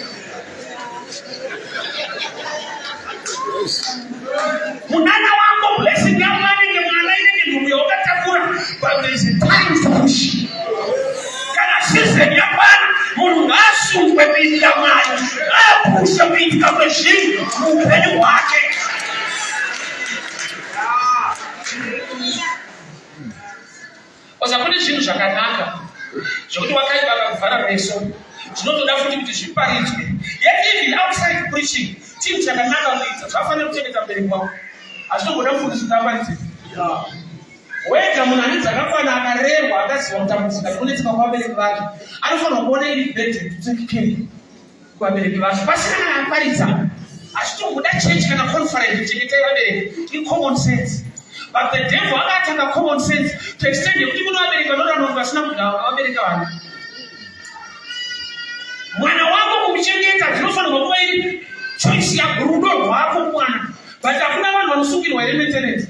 Munana wako blessing ya mwani ni mwana ile ni ndugu ukatakura, but there is a time to push. Kana season ya bana mungu asungwe bila mwani, apusha binti kama shii upeni wake. Oza kuni zvinhu zvakanaka zvokuti wakaipa kakuvhara meso zvinotoda futi kuti zviparidzwe. Yet even outside preaching chinhu chakanaka kuita zvafanira kuchengeta mberi kwako. Hazvinongoda mufundisi kuti aparidze. Wega munhu ane dzakakwana akarerwa akaziva kutambudzika nekunetseka kuvabereki vake, anofanira kuona iri bhedhe kutekekeri kuvabereki vake. Pasina kana aparidza, hazvitongoda chechi kana conference kuchengetai vabereki. In common sense. But the devil akatanga common sense to extend yekuti kuno vabereki vanodanwa vasina kuti vabereka vana. Mwana wako kumuchengeta zvinofanirwa kuva iri choice yarudo rwako mwana. But hakuna vanhu vanosungirwa here maintenance.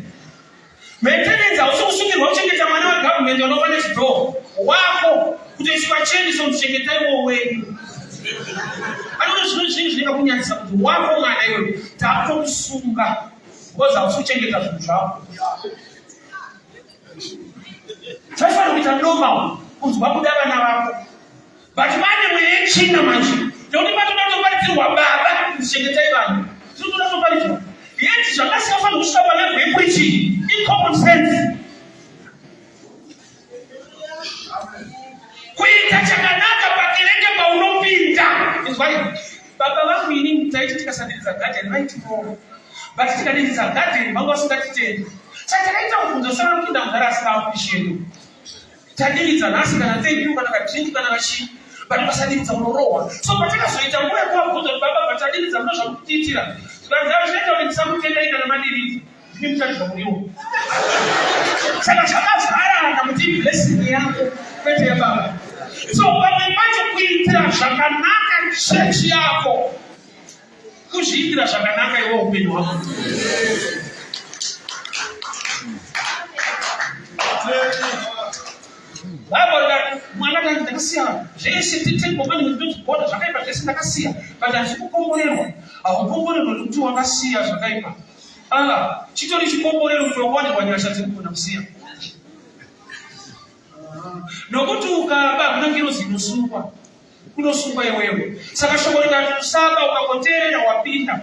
Maintenance hausi kusungirwa kuchengeta mwana wegovernment wanova nechidhoo wako kutoiswa cheni somuchengeta iwo wenyu. Anono zvinhu zvinhu zvinoda kunyadzisa kuti wako mwana iyoyo takutomusunga because hausi kuchengeta zvinhu zvako. Zvafanira kuita normal kunzwa kuda vana vako. But vane mweya yechina manje. Ndokuti patodatoparitsirwa baba kuchengetai vanhu. Zvinotodatoparitsirwa. Yeti zvakasiyafanira kusvika palevel yepreaching. In common sense. Kuita chakanaka pakereke paunopinda. Inzwai. Baba vangu ini taiti tikasadiriza garden vaitipona. But tikadiriza garden vangu vasingatitendi. Saka takaita kubvunza usana kupinda mugara asingaapishedu. Tadiridza nhasi kana thank you kana kadrink kana kachii. But pasadiridza unorohwa. So patakazoita nguva yekuvabvunza kuti baba patadiridza muno zvakutiitira. Zvikanzava zvinoita kuti ndisamutendai kana madiridza. Ndinomutarisa muriwo. Saka zvakavharana kuti blessing yako kwete yababa. So pamwe pacho kuitira zvakanaka chechi yako, kuzviitira zvakanaka iwe upenyu hwako. Baba mwana kangu ndakasiya zvese titengomani ndinokuona zvakaipa zvese ndakasiya kana zvikukomborerwa akukomborerwa kuti wakasiya zvakaipa. Chitori chikomborero kutowanirwa nyasha dzekugona kusiya. Nokuti ukaba kuna ngiro zinosungwa kunosungwa iwewe. Saka shoko rikakusaka ukakoterera wapinda,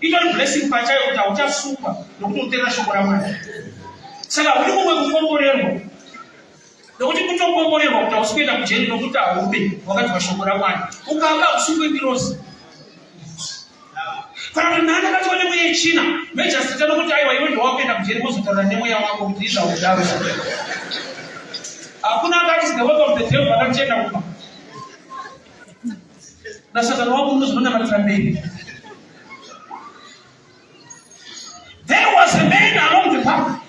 itori blessing pachayo kuti hauchasungwa nokuti utera shoko raMwari. Saka uri kumwe kukomborerwa, nokuti kutokomborerwa kuti hausi kujeri nokuti haube wakati shoko raMwari. Ukanga usungwe ndirozi. Kana kuti nani akati wane mweya yechina, mejasita nokuti aiwa iwe ndowapenda kujeri mozotaura nemweya wako kuti izva udaro. Hakuna akati the work of the devil akachenda kuba. Na Satan wako unozona matambeni. There was a man along the path.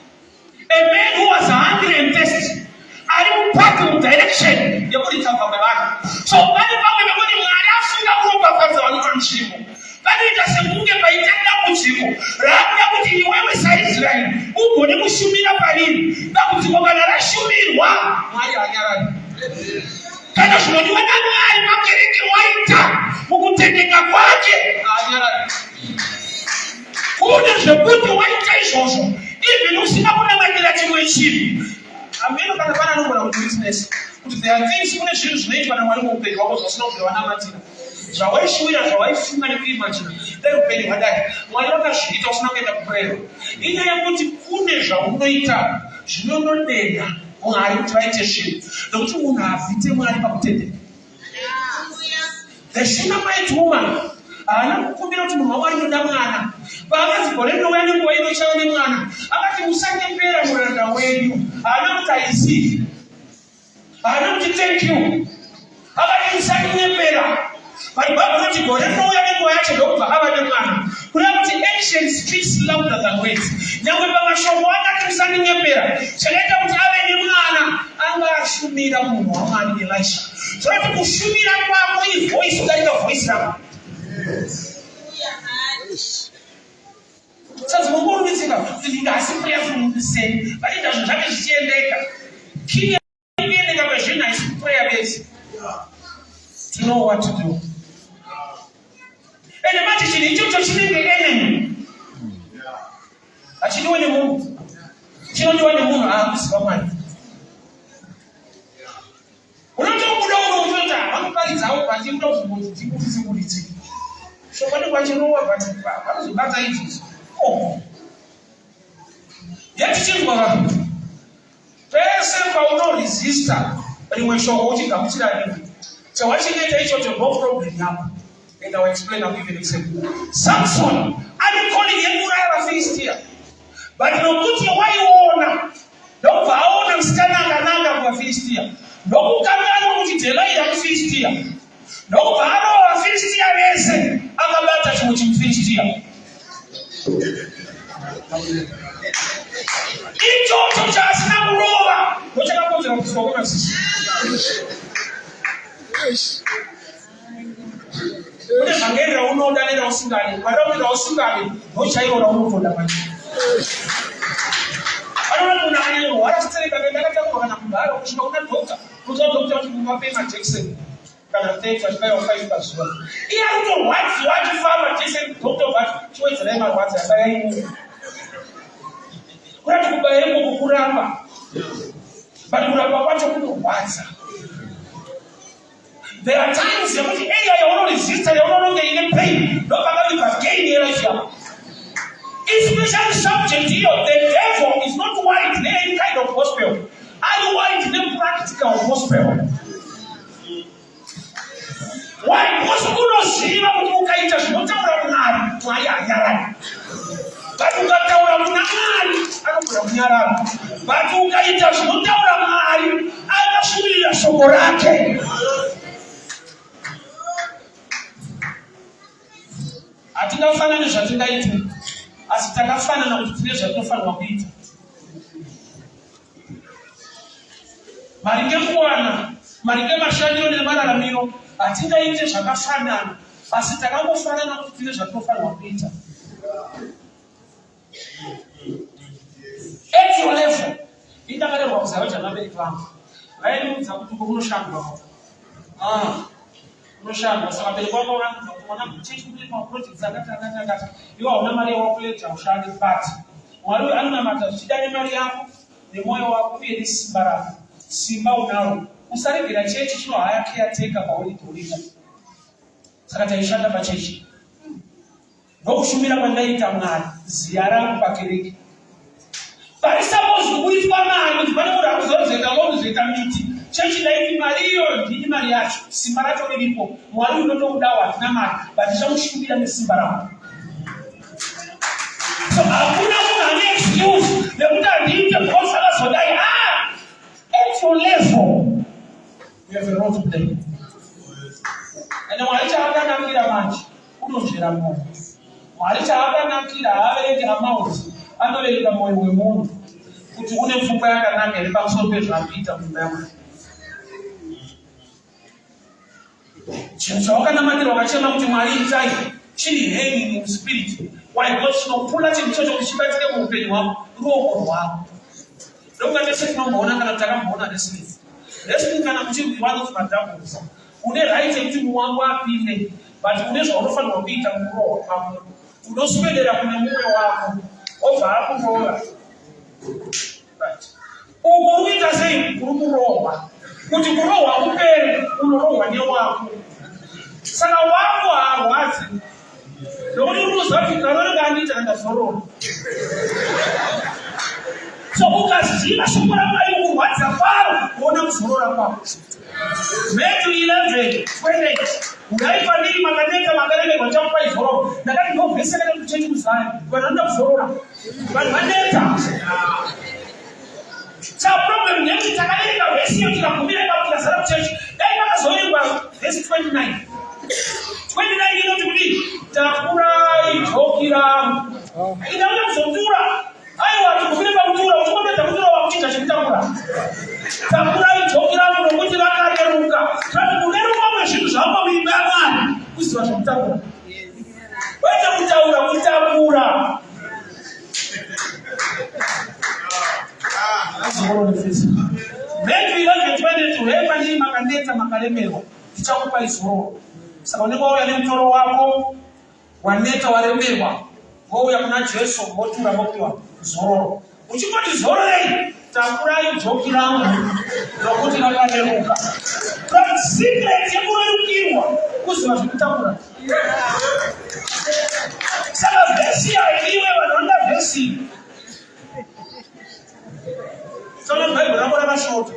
A man who was hungry and thirsty. Alipata mu direction ya kulita baba. So bali pamwe bali mwali afunga kuomba kwanza walitonchimo. Bali itasemunge baitenda kuchiko. Rabya kuti ni wewe sa Israeli. Uko ni kushumira palini. Na kuti kokana la shumirwa mwali anyarani. Kana shulodiwa na mwali makereke waita. Mukutendeka kwake anyarani. Kuna jebuti waita ishoso. Hivi usina kuna makila chimwe chini. Ameno kana bana nungu na business. Kuti there are things kuna zvinhu zvinoitwa naMwari muupenyu wako zvasinobva wanamatira. Zvawaishuwira zvawaifunga nekuimagina. Dai upenyu hwadai. Mwari vakazviita usina kuenda kuprayera. Inyaya yekuti kune zvaunoita zvinonodenda Mwari kuti vaite zvinhu. Nokuti munhu habvite Mwari pakutendeka. The Shunammite woman haana kukumbira kuti munhu waMwari noda mwana. Paakati gore ndouya nenguva ino ichava nemwana. Akati musanyepera muranda wenyu. Haana kuti aizivi. Haana kuti thank you. Akati musanyepera. Bhaibheri rinoti gore ndouya nenguva yacho ndokubva ava nemwana. Kureva kuti action speaks louder than words. Nyangwe pamashoko akati musanyepera. Chakaita kuti ave nemwana anga ashumira munhu waMwari Elisha. Zvoti kushumira kwako ivoice kudarika voice rako. Sasa mungu unizika kuti ngasi prayerful in the same, but it doesn't have to chiendeka. Kia iendeka kwa jina is prayer based. To know what to do. And imagine chini chocho chini the enemy. Achiniwe ni Mungu. Chiniwe ni Mungu hakusiba Mwari. Unataka kudogo mtoto, wanapaliza au pati mtoto mmoja Shokani kwa chinowa pati pa. Wanazibata hizi. Oh. Yet chini kwa wapi? Pese kwa uno resistor. Bali mweshoko uchika mchila hivi. So what you get is your no problem now. And I'll explain, I'll give you an example. Samson, I'm calling him Uriah Philistine. But no good you why you own. No vaona msichana ngananga kwa Philistine. No kukangana mujitela ya Philistine. No vaona wa Philistine wese akabata chimuchi Philistine. Icho chasina kuroba. Ngocha kapoza kusokona sisi. Ule mangera unodanira usingani, maromira usingani, nochayiona unotonda manje. Arona unayo, arasitereka ndakata kana mbaro kushinda una doctor. Kuzo doctor kuti mumapema Jackson. Kana teka chikayo 5 pazuwa. Iya uno what farmer Jackson doctor but choice rema kwanza abayayi. Kurati kubayemo kukuramba. Bali kuramba kwacho kunowaza. There are times you want to you want to resist, you want to get in pain. No matter you have gained here. It's special subject here. The devil is not worried in any kind of gospel. Are you worried in a practical gospel? Why? Because you don't see what you can just not tell them. Why are you? But you got tell them I don't know. But you can just not tell them I just need a chocolate. Atingafana na zvatingaita asi takafana na kuti tine zvatinofanirwa kuita. Maringe kuwana, maringe mashandiro nemararamiro atingaite zvakafanana asi takangofanana kuti tine zvatinofanirwa kuita. At your level, indakarerwa kuzava chanabereki vangu vainoudza kuti kunoshandwa unoshandwa saka bereki wako unakuona kuchechi kuti maprojects akati iwe hauna mari yawakuleta ushande but Mwari anonamata zvichida nemari yako nemoyo wako uye nesimba rako. Simba unaro kusarekera chechi chino haya caretaker pauritoripo. Saka taishanda pachechi. Ndokushumira kwandaita Mwari ziya rangu pakereke. Parisapozi kuitwa mari kuti pane munhu akuzorozeka ngokuzvoita miti. Chechi daiti mari iyo ndini mari yacho, simba racho riripo. Mwari unotokudawo hatina mari, but ndichamushumbira nesimba rangu. So hakuna munhu ane excuse nekuti handiite because akazodai. At your level, you have a role to play. And Mwari chaakanakira manje, unonzvera mwoyo. Mwari chaakanakira haavereki amauti, anovereka mwoyo wemunhu kuti une pfungwa yakanaka iri pamusoro pezvakuita mumba yaMwari. Chinhu chawakanamatira wakachema kuti Mwari itai chiri hanging in spirit. Why God chinopfuura chinhu ichocho kuti chibatike muupenyu hwako ruoko rwako. Ndokunga tese tinomboona kana kuti takamboona wrestling. Wrestling kana muchirwi vanoti madoubles. Une right yekuti munhu wangu apinde, but une zvaunofanirwa kuita muroho kwako. Unoswedera kune mumwe wako, obva akuroora. Uko uita sei uri kurohwa. Kuti kurohwa kupere, unorohwa newako. Saka wako haarwadzi. Ndokuti unoziva kuti karori kaandiita ndazorora. So ukaziva shoko raMwari kurwadza kwaro, kuona kuzorora kwako. Matthew 11:28. Unaifaniri makaneta makaremerwa chakupa izororo. Ndakati ndovhese kana kuchechi kuzaya. Vanhu vanoda kuzorora. Vanhu vaneta. Saka problem ndeyekuti takaereka vhesi iyo tikagumira ipapo tikazara kuchechi. Dai vakazoerengwa vhesi 29. 29 inoti kuti takurai joki rangu. Inauda kuzotura. Aiwa tikufire pakutura, uchikopedza kutura wakuchita chekutakura. Takurai joki rangu nokuti rakareruka. Zvati kureruka kwezvinhu zvako muimba yaMwari kuziva zvekutakura. Kwete kutaura, kutakura. Matthew 11:22. Hema ndii makaneta makaremerwa, ndichakupa izororo. Saka unenge wauya nemutoro wako, waneta waremerwa, wouya kuna Jesu, wotura wopiwa zororo. Uchingoti zororei, takurai joki rangu nokuti rakareruka. But secret yekurerukirwa kuziva zvekutakura. Saka vhesi yaiwe vanoda vhesi. Saka Bible rako rakashota.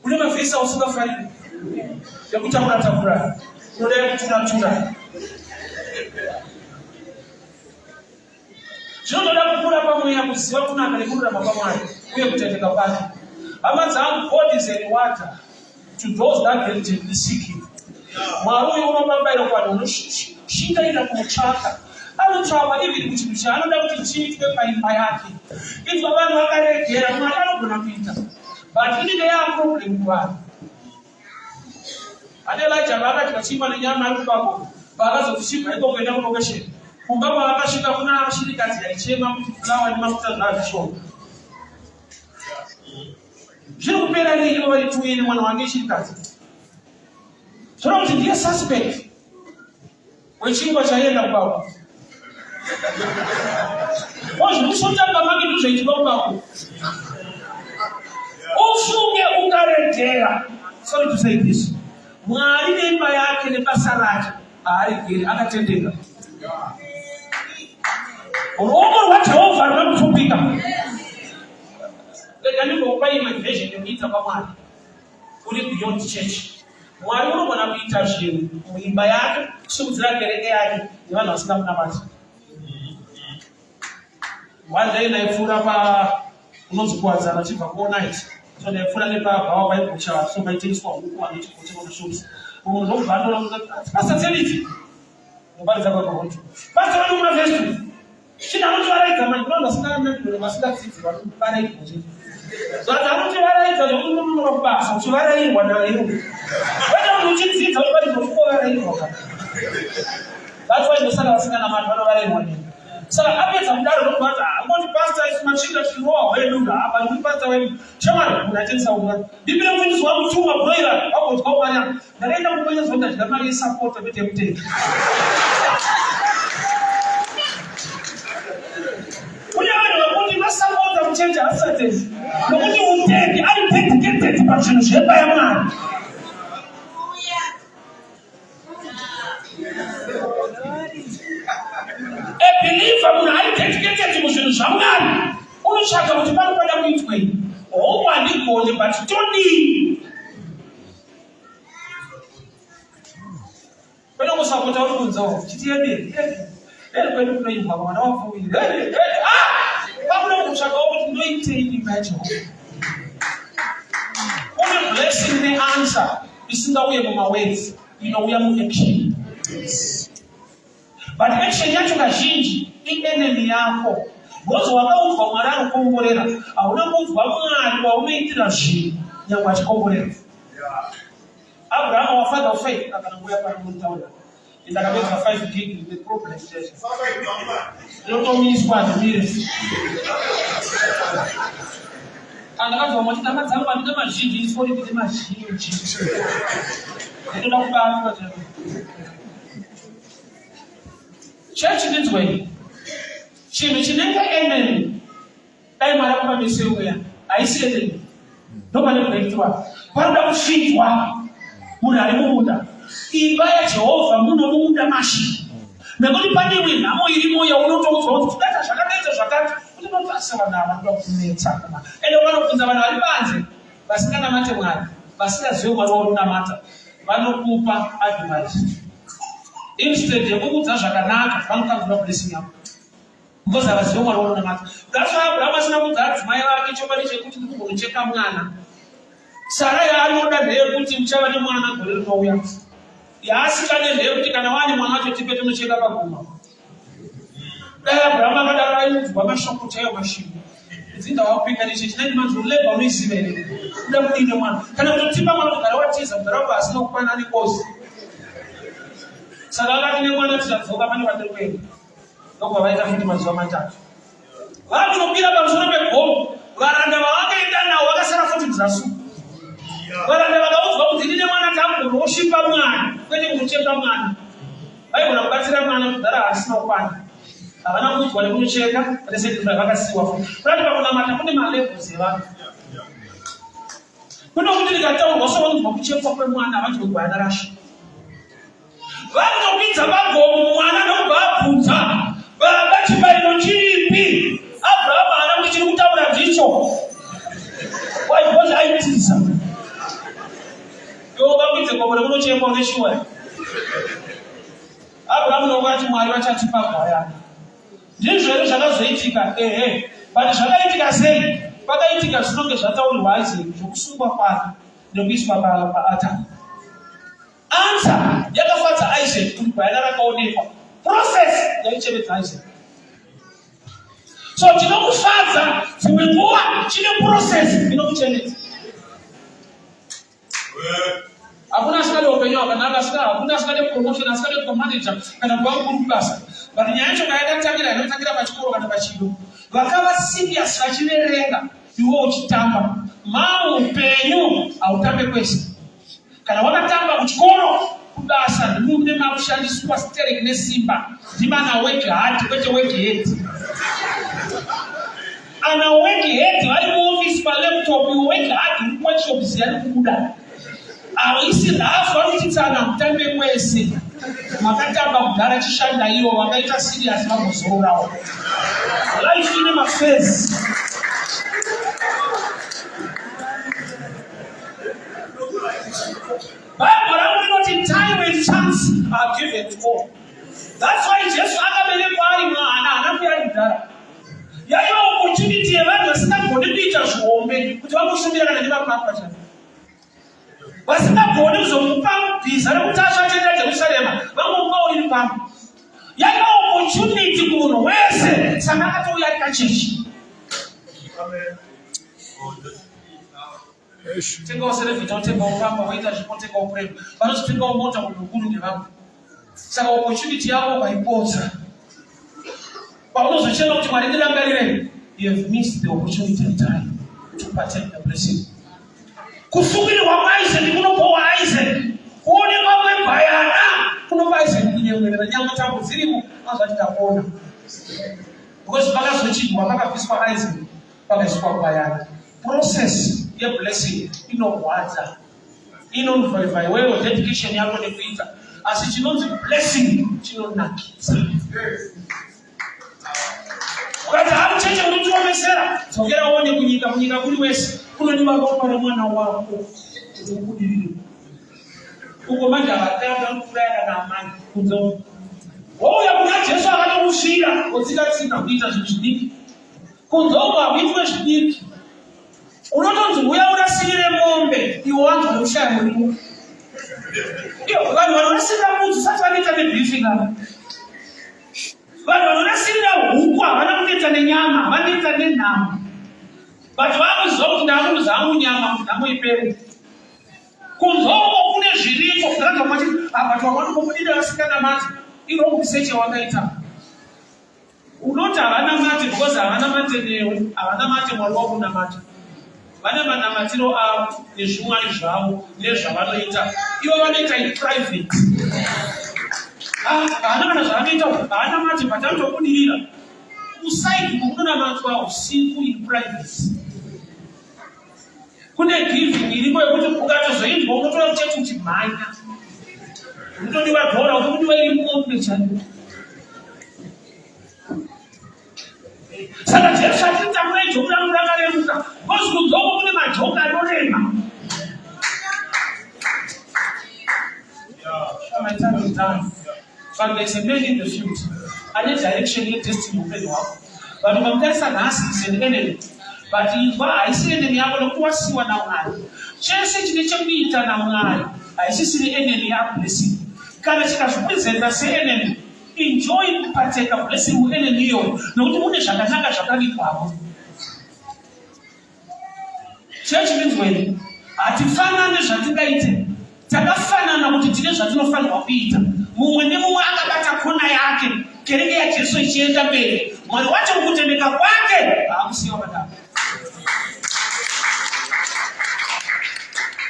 Une mavhesi ausingafariri yekutakura-takura. Unoda yekutura-tura. Zvinotoda kukura pamweya kuziva kunaka nekururama kwaMwari uye kutendeka kwake. Hama dzangu, God is a rewarder to those that diligently seek Him. Mwari uyu unobabaira kuvanhu vanoshingaira kumutsvaka. Anotsvaka even kuti chinhu chaanoda kuti chiitwe paimba yake. Idzo vanhu vakaregera, Mwari anogona kuita. But inenge yaaproblem kuvanhu. Ane Elijah vakati vachimba nenyama ari kubako, vakazoti chibva iko kuenda kulokesheni. Kumba kwavakasvika kuna shirikadzi yaichema kuti fulawa nemafuta zvaazvishoma. Zviri kupera nei ivo vari tuine mwana wange shirikadzi? Zvinoda kuti ndiye suspect wechingwa chaenda kubako. Zvirikusotanga make ndizvoitika kubako. Ufunge ukaregera. Sorry to say this. Mwari neimba yake nebasa rake haaregeri, akatendeka. Uruoko rwaJehovha runokupfupika. Ndingokupa imwe version inoita kwaMwari. Uri beyond church. Mwari unogona kuita zvinhu muimba yake, kusimudzira kereke yake nevanhu vasina kunamata. One day ndaipfuura unonzi kuwadzana chibva kuOnight. So ndaipfuura nepabhawa paibhucha, so paitengeswa huku vanochikocha pamashops. Munhu ndobva andoona kuti pastor Tseliti. Mubaridza kwaKohoto. Pastor vanogona vhesi. China anoti varaidza manhoranda asingamedhuro vasingadzidzi vanoparaidza nje. Zvati anoti varaidza nekunonoka kubasa, uchivarairwa nayo. Wena kuti uchidzidza unobarirwa kuvarairwa kana. That's why ndosaka vasinganamati vanovarairwa nje. Saka apedza kudaro ndobvati angoti pastor isi machinda chirowa hwedu apa ndi pastor wedu. Shamari unatengesa unga. Biblia mfundisi wangu chuma broiler wako kwa bwana. Ndaenda kumbonya zonda ndamali support pete mteki. Unyawani wakuti masapota mchenja asatezi. Nokuti uteki, ari dedicated pazvinhu zvemba yaMwari. A believer munhu ari dedicated muzvinhu zvaMwari unotsvaka kuti panofanira kuitwei. Hongu handigoni but todii. Kwenda kusapota uri kunzawo chitienderi kwedu kunoimbwa mwana wapfuwiri pakuda kutsvakawo kuti ndoitei imba yacho. Une blessing neanswer isingauye mumawords inouya muaction. But action yacho kazhinji ienemy yako. Because wakaudzwa Mwari anokukomborera, hauna kuudzwa Mwari waunoitira zvinhu nyangwe achikomborera. Abraham wafadha ufaith akanangoya panotaura. Ndakapedza 5 gig the problem station. Inotomiswa ndimire. Andakabva mwachita madzangu andina mazhinji isori kuti mazhinji. Ndoda kubata kuti church needs way. Chinhu chinenge enemy. Dai Mwari akupamisa uya. Haisi enemy. Nobody breakthrough. Panoda kusvitwa. Munhu ari mumunda. Imba yaJehovha muno mumunda mashi. Nekuti pane imwe nhamo irimo yaunotoudzwa kuti data zvakadaita zvakati kuti unobvasa vanhu ava vanoda kunetsa. Ende vanobvunza vanhu vari panze vasinganamate Mwari, vasingazivi Mwari waunamata, vanokupa advice. Instead yekuudza zvakanaka vanokanzura blessing yako. Because havazivi Mwari waunamata. That's why Abraham asina kuudza adzimai vake chokwadi chekuti ndikugonocheka mwana. Sarai anoda ndeyekuti muchava nemwana gore rinouya. Yaasingane ndeyekuti kana wani mwana wacho tipe tonocheka paguma. Dai Abraham akadaro aiudzwa mashoko chaiwo mashingo. Dzinda wakupinga neche chinaiti manzi uleba unoiziva here. Kuda kudini mwana. Kana kutotipa mwana kugara watiza kugara wabva asina kukwana nekosi. Saka akati nemwana tichadzoka pane vatiri kuenda. Ndokubva vaita futi mazuva matatu. Vakunopira pamusoro pegomo. Varanda vavakaenda nawo vakasara futi muzasuku. Varanda vakaudzwa kuti ndine mwana tangu noshipa mwana kwete kunocheka mwana. Vaigona kubatsira mwana kugara asina kukwana. Havana kuudzwa nekunocheka rese vakasiyiwa futi. Kurati pakunamata kune malevels evanhu. Kuno kuti ndikataurwa sovanonzwa kuchekwa kwemwana havati kugwana rasha. Vanotopidza pagomo mwana ndokubva abvunza baba chibayiro chiripi? Abraham haana kuti chiri kutaura ndicho. Waibvonza aitiza. Yogakwidze gomo rekunochekwa uneshuwa. Abraham nokati Mwari vachatipa gwayana. Ndizvo here zvakazoitika but zvakaitika sei? Pakaitika zvinonge zvataurirwa Isaac zvokusungwa kwake nekuiswa paatari. Answer yakafadza Isaac kuti gwayana rakaonekwa. Process yaichevedza Isaac. So tinokufadza dzimwe nguva chine process inokuchenedza. Hakuna asikade upenyu hwakanaka, hakuna asikade promotion, asikade kuva manager kana kuva mukuru kubasa. But nyaya yacho yakatangira inotangira pachikoro kana pachido. Vakava serious vachiverenga iwe uchitamba. Mama upenyu hautambe kwese. Kana wakatamba kuchikoro kubasa ndimune makushandiswa steering nesimba. Ndimana work hard kwete work head. Ana work head vari muoffice palaptop you work hard uri workshop ziyani kubuda. Awisi rafu vanotitsana mutambe kwese. Makatamba kugara chishanda iwo vakaita serious vagozororawo. Life ine mafezi. Bible ranoti time and chance are given to all. That's why Jesus akaberekwa ari mwana anakuya kudhara. Yaiva opportunity yevanhu vasingagoni kuita zvihombe kuti vamushumira kana nevapapa chavo. Vasingagoni kuzomupa bhiza rekuti asvatenda Jerusarema vamupawo iri pamwe. Yaiva opportunity kumunhu wese saka akatouya ari kachechi. Tengawo serevhita utengawo pamba waita zvipo tengawo prema. Vanozotengawo mota kundokuru nevamwe. Saka opportunity yavo vaipodza. Paunozochema kuti Mwari ndirangarirei, you have missed the opportunity and time to partake the blessing. Kusungirirwa kwaIsaac kunopowa Isaac. Kuonekwa kwegwayana kunopa Isaac kunyemerera nyama dzangu dzirimo azvati ndapona. Because pakazochidwa pakabviswa Isaac pakaiswa gwayana. Process yeblessing inorwadza, inovhaivhai wewe dedication yako nekuita, asi chinonzi blessing chinonakidza. Ukati hakucheche unotiomesera dzokera uone kunyika kuri wese kunodiwa ropa remwana wako kubudirire uko manje akatanga mfuraya na amani kunzo wauya kuna Jesu akatokusvira otsika kuita zvinhu zvidiki kunzo akuitwe zvidiki unotonzi uya unasirire mombe iwo wantu vanoshaya muriwo vanhu vanonasirira mudzi sati vanoita nebhifinga, vanhu vanonasirira huku havana kunoita nenyama, vanoita nenhamo, but vakuziva kuti ndamuzi hangu nyama nhamo ipere kunzoko kune zviripo kuratidza kuti abatu vavanongomudira vasinganamati iro kukiseche wakaita unoti havana mate because havana mate newe, havana mate mwari wako unamata, vane manamatiro avo nezvimwari zvavo nezvavanoita ivo vanoita private. Havana kana zvavanoita havana mate patanotobudirira kusaidi kukunonamatwa usiku private. Kune giving iripo yekuti ukatozoindwa unotora kucheti uchimhanya unotodiwa dhora unotodiwa iri mombe chani. Saka Jesu atitamura ijoku rangu rakareruka kozi kunzoko kune majoka anorema. But there's a man in the field ane direction yedestiny upenyu hwako. Vanhu vamutarisa nhasi is an enemy, but inzwa haisi enemy yako nokuwasiwa naMwari. Chese chine chekuita naMwari haisisiri enemy yablessing. Kana chikazvipresenta seenemy, enjoy kupateka blessing muenemy iyoyo nokuti mune zvakanaka zvakavigwapo. Church means when hatifanane zvatingaite, takafanana kuti tine zvatinofanirwa kuita. Mumwe nemumwe akabata kona yake, kereke yaJesu ichienda mberi. Mwari wacho mukutendeka kwake haakusiyiwa padama.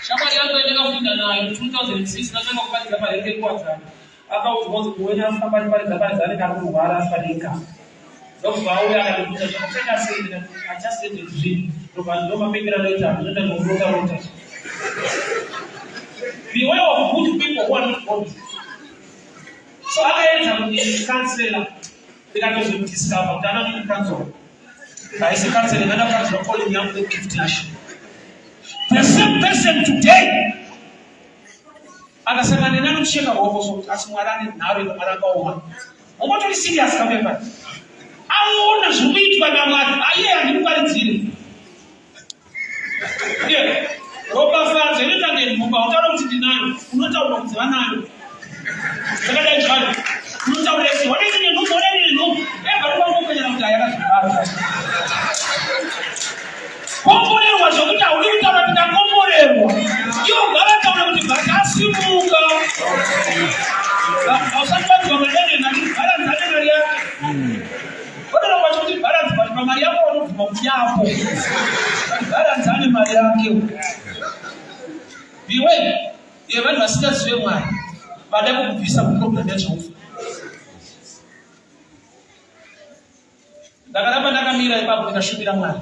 Shamwari yangu endakafunda nayo 2006 natanga kuparidza parenge kwadzana. Akauti once kuwena afamba parizane kana kurwara asipadenga. Ndokubva auya akandibvunza kuti ndakapfeka sei, I just did a dream. Ndo mapembero anoita zvinoenda nokurota. Beware of good people who are not good. So akaedza kuti counselor ndikatozodiscover kuti ana kuti counsel haisi counseling, ana counsel calling young the invitation. The same person today akasema nena kusheka ruoko asi Mwari ane nharo Mwari akaoma. Ungotori serious kamemba aona zvikuitwa naMwari aiye handimuparidzire ropa fadza inoita ngemhumba utaura kuti ndinayo unotaura kuti vanayo zvakadai zvaro unotaura kuti wanaita nenhumba wanaita nenhumba evarovamupenyera kuti ayakazvibata komborerwa zvokuti haudi kutaura kuti ndakomborerwa ivo gavataura kuti vakasimuka hausativadziwa madene nati bharanzane mari yako kodera kwacho kuti bharanzi pamari yako vanobvuma kuti yapo bharanzane mari yake. Beware yevanhu vasingazive Mwari vada kukubvisa muprogram yaJehovha. Ndakaramba ndakamira ipapo ndikashumira Mwari.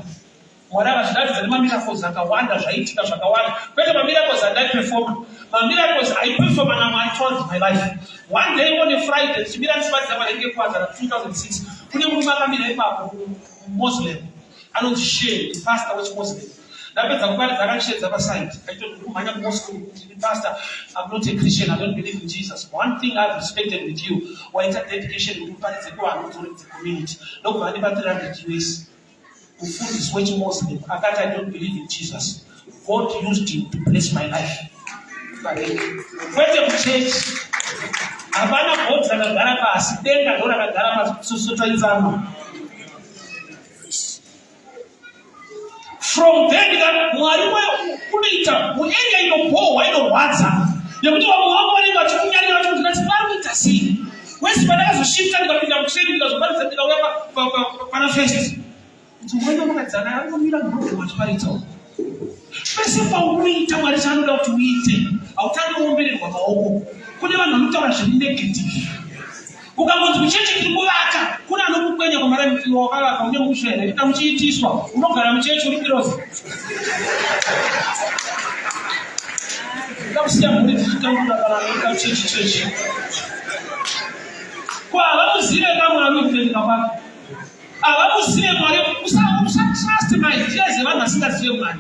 Mwari akazviratidza nemamiracles akawanda zvaitika zvakawanda. Kwete mamiracles andaiperforma, mamiracles aiperforma naMwari towards my life. One day on a Friday chimira ndichibatidza parenge kwadzana 2006 kune murume akamira ipapo Muslim anonzi Sheikh, pastor wechimuslim. Ndapedza kuparidza akachedza paside aitoti kumhanya kumosque kuti pastor, I'm not a Christian, I don't believe in Jesus. One thing I've respected with you waita dedication kuti uparidze kuvanhu kuti community ndokubva ndibatsira US kufundiswa wechimuslim akati I don't believe in Jesus. God used him to bless my life. Kwete kuchechi hapana bhoti rakagara pasi, denga ndo rakagara pasi kusosotaitsama. From then that Mwari unoita muarea inopohwa inorwadza nekuti vamwe vavo vanenge vachikunyarira vachi kuti vari kuita sei. Wesi pandakazoshinda ndikapinda mutraining ndikazoparidza ndikauya pana first kuti mwana wakadzana arikumira murugemu vachiparidzawo pese paunoita Mwari chaanoda kuti uite hautange kuombererwa maoko. Kune vanhu vanotaura zviri negative ukangonzi muchechi kuri kuvaka kuna anokukwenya kwamara wakavaka une mushene ikamuchiitiswa unogara muchechi uri kirozi ndakusiya muri tichitambura kana anoita chechi kwavamuzive kamwari wekutenga kwake avamuzive mwari usatrust maideas evanhu vasingazive mwari.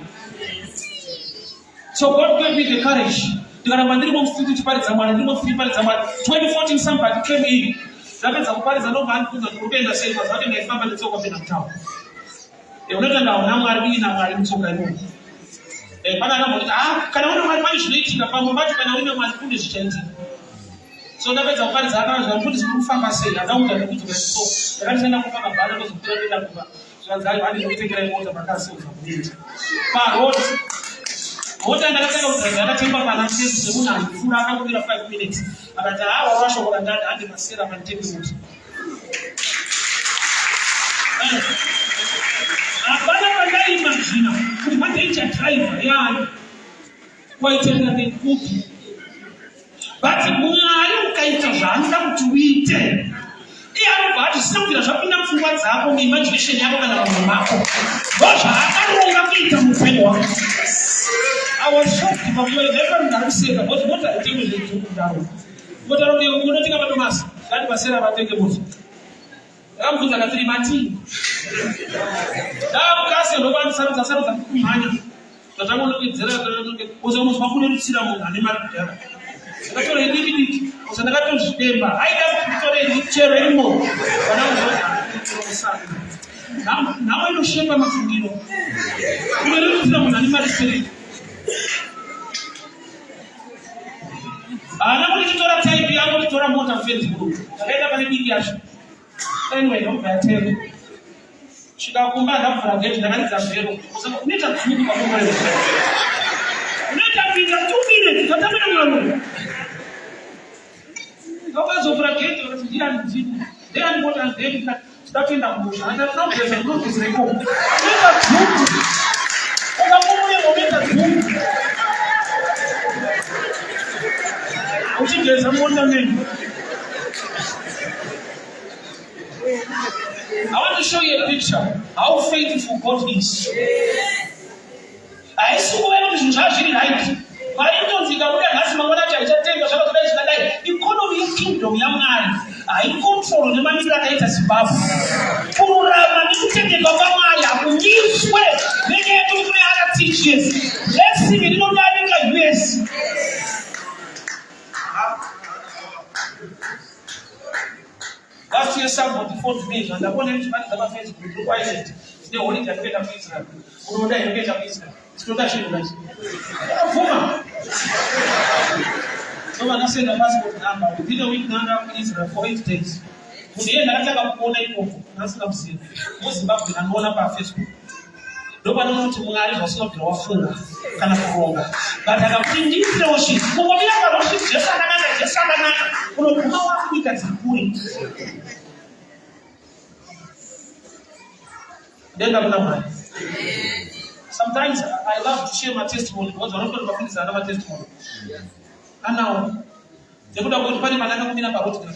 So God gave me the courage. Ndikaramba ndiri mufiti tiparidza mwari, ndiri mufiti tiparidza mwari. 2014 somebody came in. Ndapedza kuparidza ndobva andibvunza kuti unoenda sei mazuva ati ndaifamba nditsoka kupinda mutauni. Unoita ndaona mwari dii namwari mutsoka imomo. Pana akamboti kana une mwari pane zvinoitika pamwe pacho kana une mwari kune zvichaitika. So ndapedza kuparidza akanzwa kuti zviri kufamba sei akaudza ndikudzoka so ndakati ndaenda kufamba bhara ndozokura kuenda kuba zvanzi ari vane ndikutekera mota pakasiudza kuenda parod mota ndakatanga kudzaza akatemba pana mtezi semunhu andifura akangomira 5 minutes akati washokora ndati handi masera pa 10 minutes apana pandaimazvina kuti padecha driver yayo waitenda nekupi. But mwari ukaita zvaanoda kuti uite iye anobva ati zvisina kuita zvapinda mupfungwa dzako muimagination yako kana vamwe vako ndozvaakaronga kuita muupenyu wako. I was shocked pakueepa ndakuseka kuti mota haitengwe zveikudaro mota unotenga madomasi ngati pasera vatenge mota ndakamubvunza katiri mati ndamukasi ndokwanisarudza kumhanya zvatangonokuedzera uzaunozwa kune rutsira munhu ane mari kudhara ndakatora idiki ndakatozvidemba aida kutora chero imo nawe inoshepa mafungiro unorudzira munhu ane mari serei haana kutitora type yangu titora mota mufacebook ndakaenda pane diki yacho anyway ndobva yatenga svika kumba ndabvura gate ndakadza vhero unoita dziki pakomore unoita pinda 2 minutes tatamira mwana ndokazovhura gate kuti ndiani dziki ndiani mota ndeni ndapinda kumusha ndakageza ndogezeko unoita dziki ukamumoya unoita dziki uchigeza mota meni. I want to show you a picture how faithful God is. Haisikuweka kuti zvinhu zvazviri right. Mari inonzika kuti nhasi mangwana chaichatenga zvakazodai zvingadai. Economy yekingdom yaMwari haikontrol nemanira akaita Zimbabwe. Kururama nekutendeka kwaMwari hakunyiswe nenyaya yekuti kune other teachers. Blessing rinodarika US. Last year somebody phoned me and I wanted to find the Facebook group. I said, "They only can get a Israel. Who know that you get a Israel? It's not actually nice." So when I said the passport number, we did a week now in Israel for 8 days. We didn't have to go on that's what I'm saying. Most back with an owner by Facebook. Nobody knows to Mwari was not your phone. Kind of wrong. But I have been in fellowship. Who will be a fellowship just another. Who know how we can do it. Sometimes I love to share my testimony because one of the things is another testimony. And now, they would have got to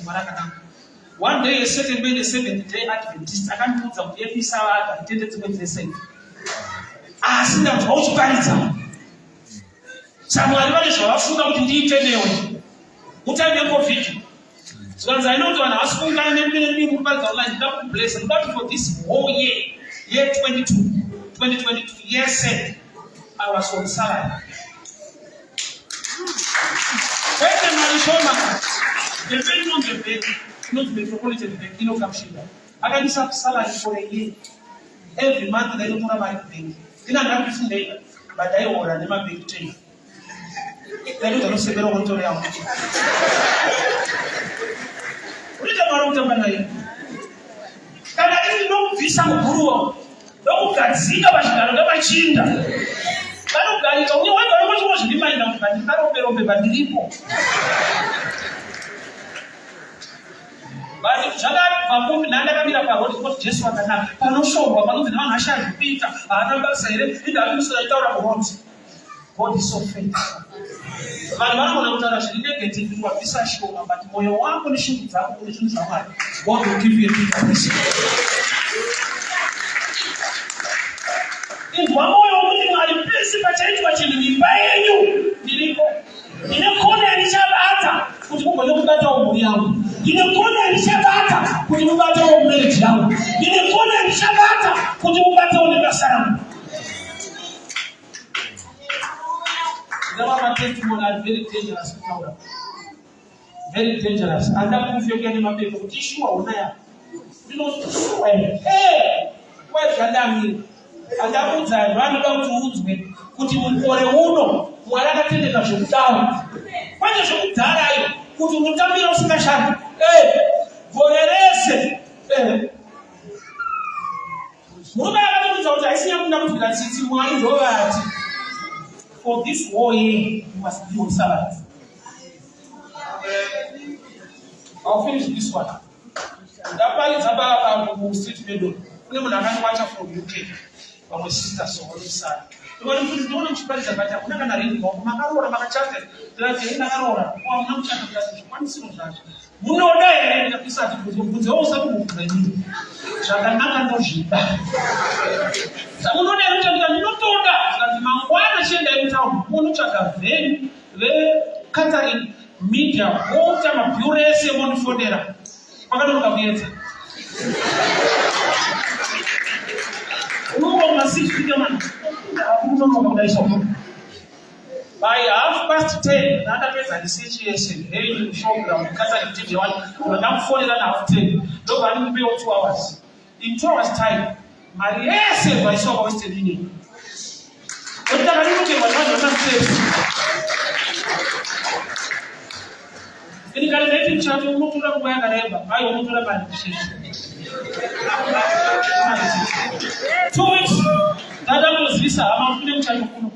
one day, a certain day, the 7th day Adventist, I can't put some every Sabbath and attended to make the same. I see them to watch Paris. Someone is a food out in detail. What time you go fishing? So as I know to an asking line and many online, double place and not for this whole year. Year 2022, year 7, I was on salary. When the Marishoma, the very on the bed, not metropolitan bank, you know, Kamshida. I can have salary for a year. Every month, they don't have my bank. In another different day, but I order them a big tree. They don't say, "Pero to real." What is about the money? Can I know visa Guru? Don't Kazika Bachinda. I don't got it. Only one was reminded of the Caro of the Bandilipo. But Jagat, Babu, Nanda, what just what I have. Pano show, Babu, the Nasha, Peter, Another said, it is a Torah of words. God is so faithful. Vanhu vanoona kuti akazviri negative wabvisa shoma, but moyo wako neshungu dzako nezvinhu zvaMwari, God will give you a bigger blessing. Indwa moyo wokuti Mwari pese pachaitwa chinhu imba yenyu ndiriko. Ndine kona ndichabata kuti mugone kubatawo mhuri yangu. Ndine kona ndichabata kuti mubatawo marriage yangu. Ndine kona ndichabata kuti mubatawo nebasa rangu. Our testimony are very dangerous. Very dangerous. And that if you get him a bit of tissue or there, you know, hey, where's Adami? And that was I ran about to woods with put him for a woman. What I tell you, I should down. Why does you die? Put him on the special. Hey, for a race. I see him down to that city. Why you are? For this war year, you must be on Sabbath. I'll finish this one. That part is about street middle. When I watch from UK, our sisters on this side. The one who is doing it, but I'm not going to read more. Macarona, Macachat, that's in Aurora, or I'm not chatting that one single time. You know, there is a piece of the also move. Shaganaka no Shiba. Some of them not told that Mangwana shed in town, Punuchaka, then the Catherine media, all time of pure Simon Fodera. Pagano no one must see the man. By 10:30, another person is situation. Hey, you show ground, Catherine TV one, but I'm 10:40. Nobody will be 2 hours. In 2 hours' time, Maria said, I saw Western Union. But then I look at what I'm saying. In the Canadian church, you look at where I want to have a conversation. 2 weeks, that was Lisa, I'm not going to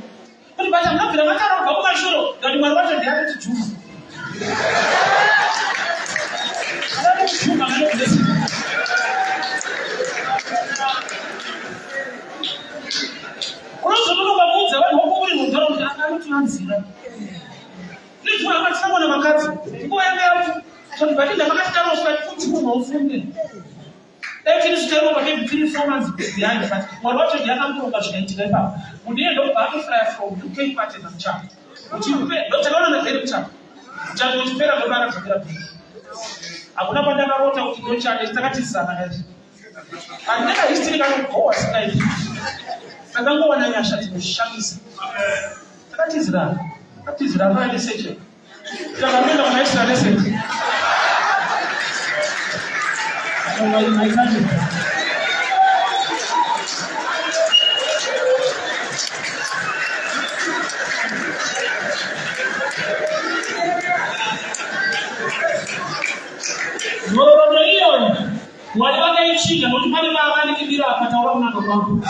but I'm not going to matter of how sure that you are not going to do. I don't know this. Also, look about the one who will go down to answer. This one, I'm someone of a cat. Go ahead, somebody that I can't put you on Sunday. That is still over 3-4 months behind the fact. What was the other question together? Would you look back from UK party and chat? Would you pay? Don't allow the head chat. Chat was better than that for therapy. I would have never wrote out to go chat is 30 seconds. And then I still got a course. I don't know when I shut in the shams. That is that. That is that. Very essential. The amount of extra lesson. My country. Whatever you cheat, and what you want to give up at our own account.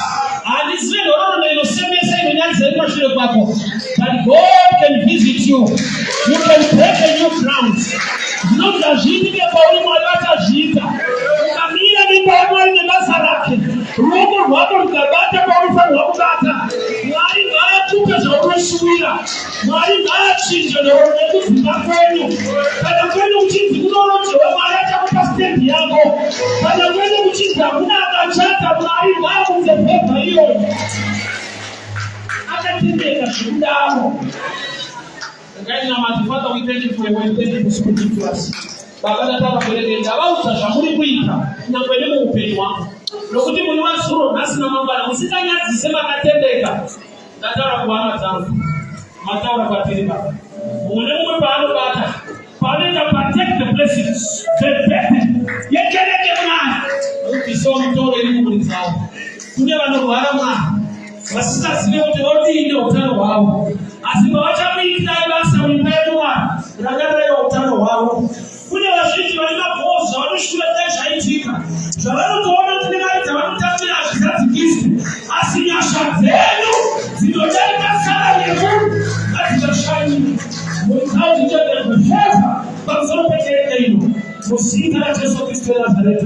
And this way, the same saying that's a question of that God can visit you. You can break a new ground. Not a genie about him or not a gita. Camila in the Bible in the Masaraki. Roman Water, the Bata Power Wabata. Why not took us over Sweden? Why not children or not for you? But I'm going to teach you not to stand Yago. But I'm going to teach you not a chat of my mouth and paper. I can't take a shoot down. Father, we thank you for your word. Thank you for speaking to us. Baba nataka kuelekeza wauza shamuri kuita na kuelewa upendo wako. Lokuti mwana suru nasi na mambo na msikanyazi sema katendeka. Nataka kuama zangu. Matawa kwa tiliba. Mwenyewe paano bata. Paano na protect the blessings. The blessing. Yekeleke mwana. Ukisoma toro elimu kulizao. Kuja bano kuharama. Wasisa siwe uteodi ile utano wao. Asimawacha mwikina basa ulipewa. Unagana ya utano wao. Kuna washiriki wanapoza wanashule tesha itika. Sababu tuona tunaita wanatafsiri akizati kisu. Asinyasha zenu zilojeka sana yetu atashani. Mwanzo jana kwa shefa. Basi pekee ndio. Musika na Yesu Kristo Nazareti.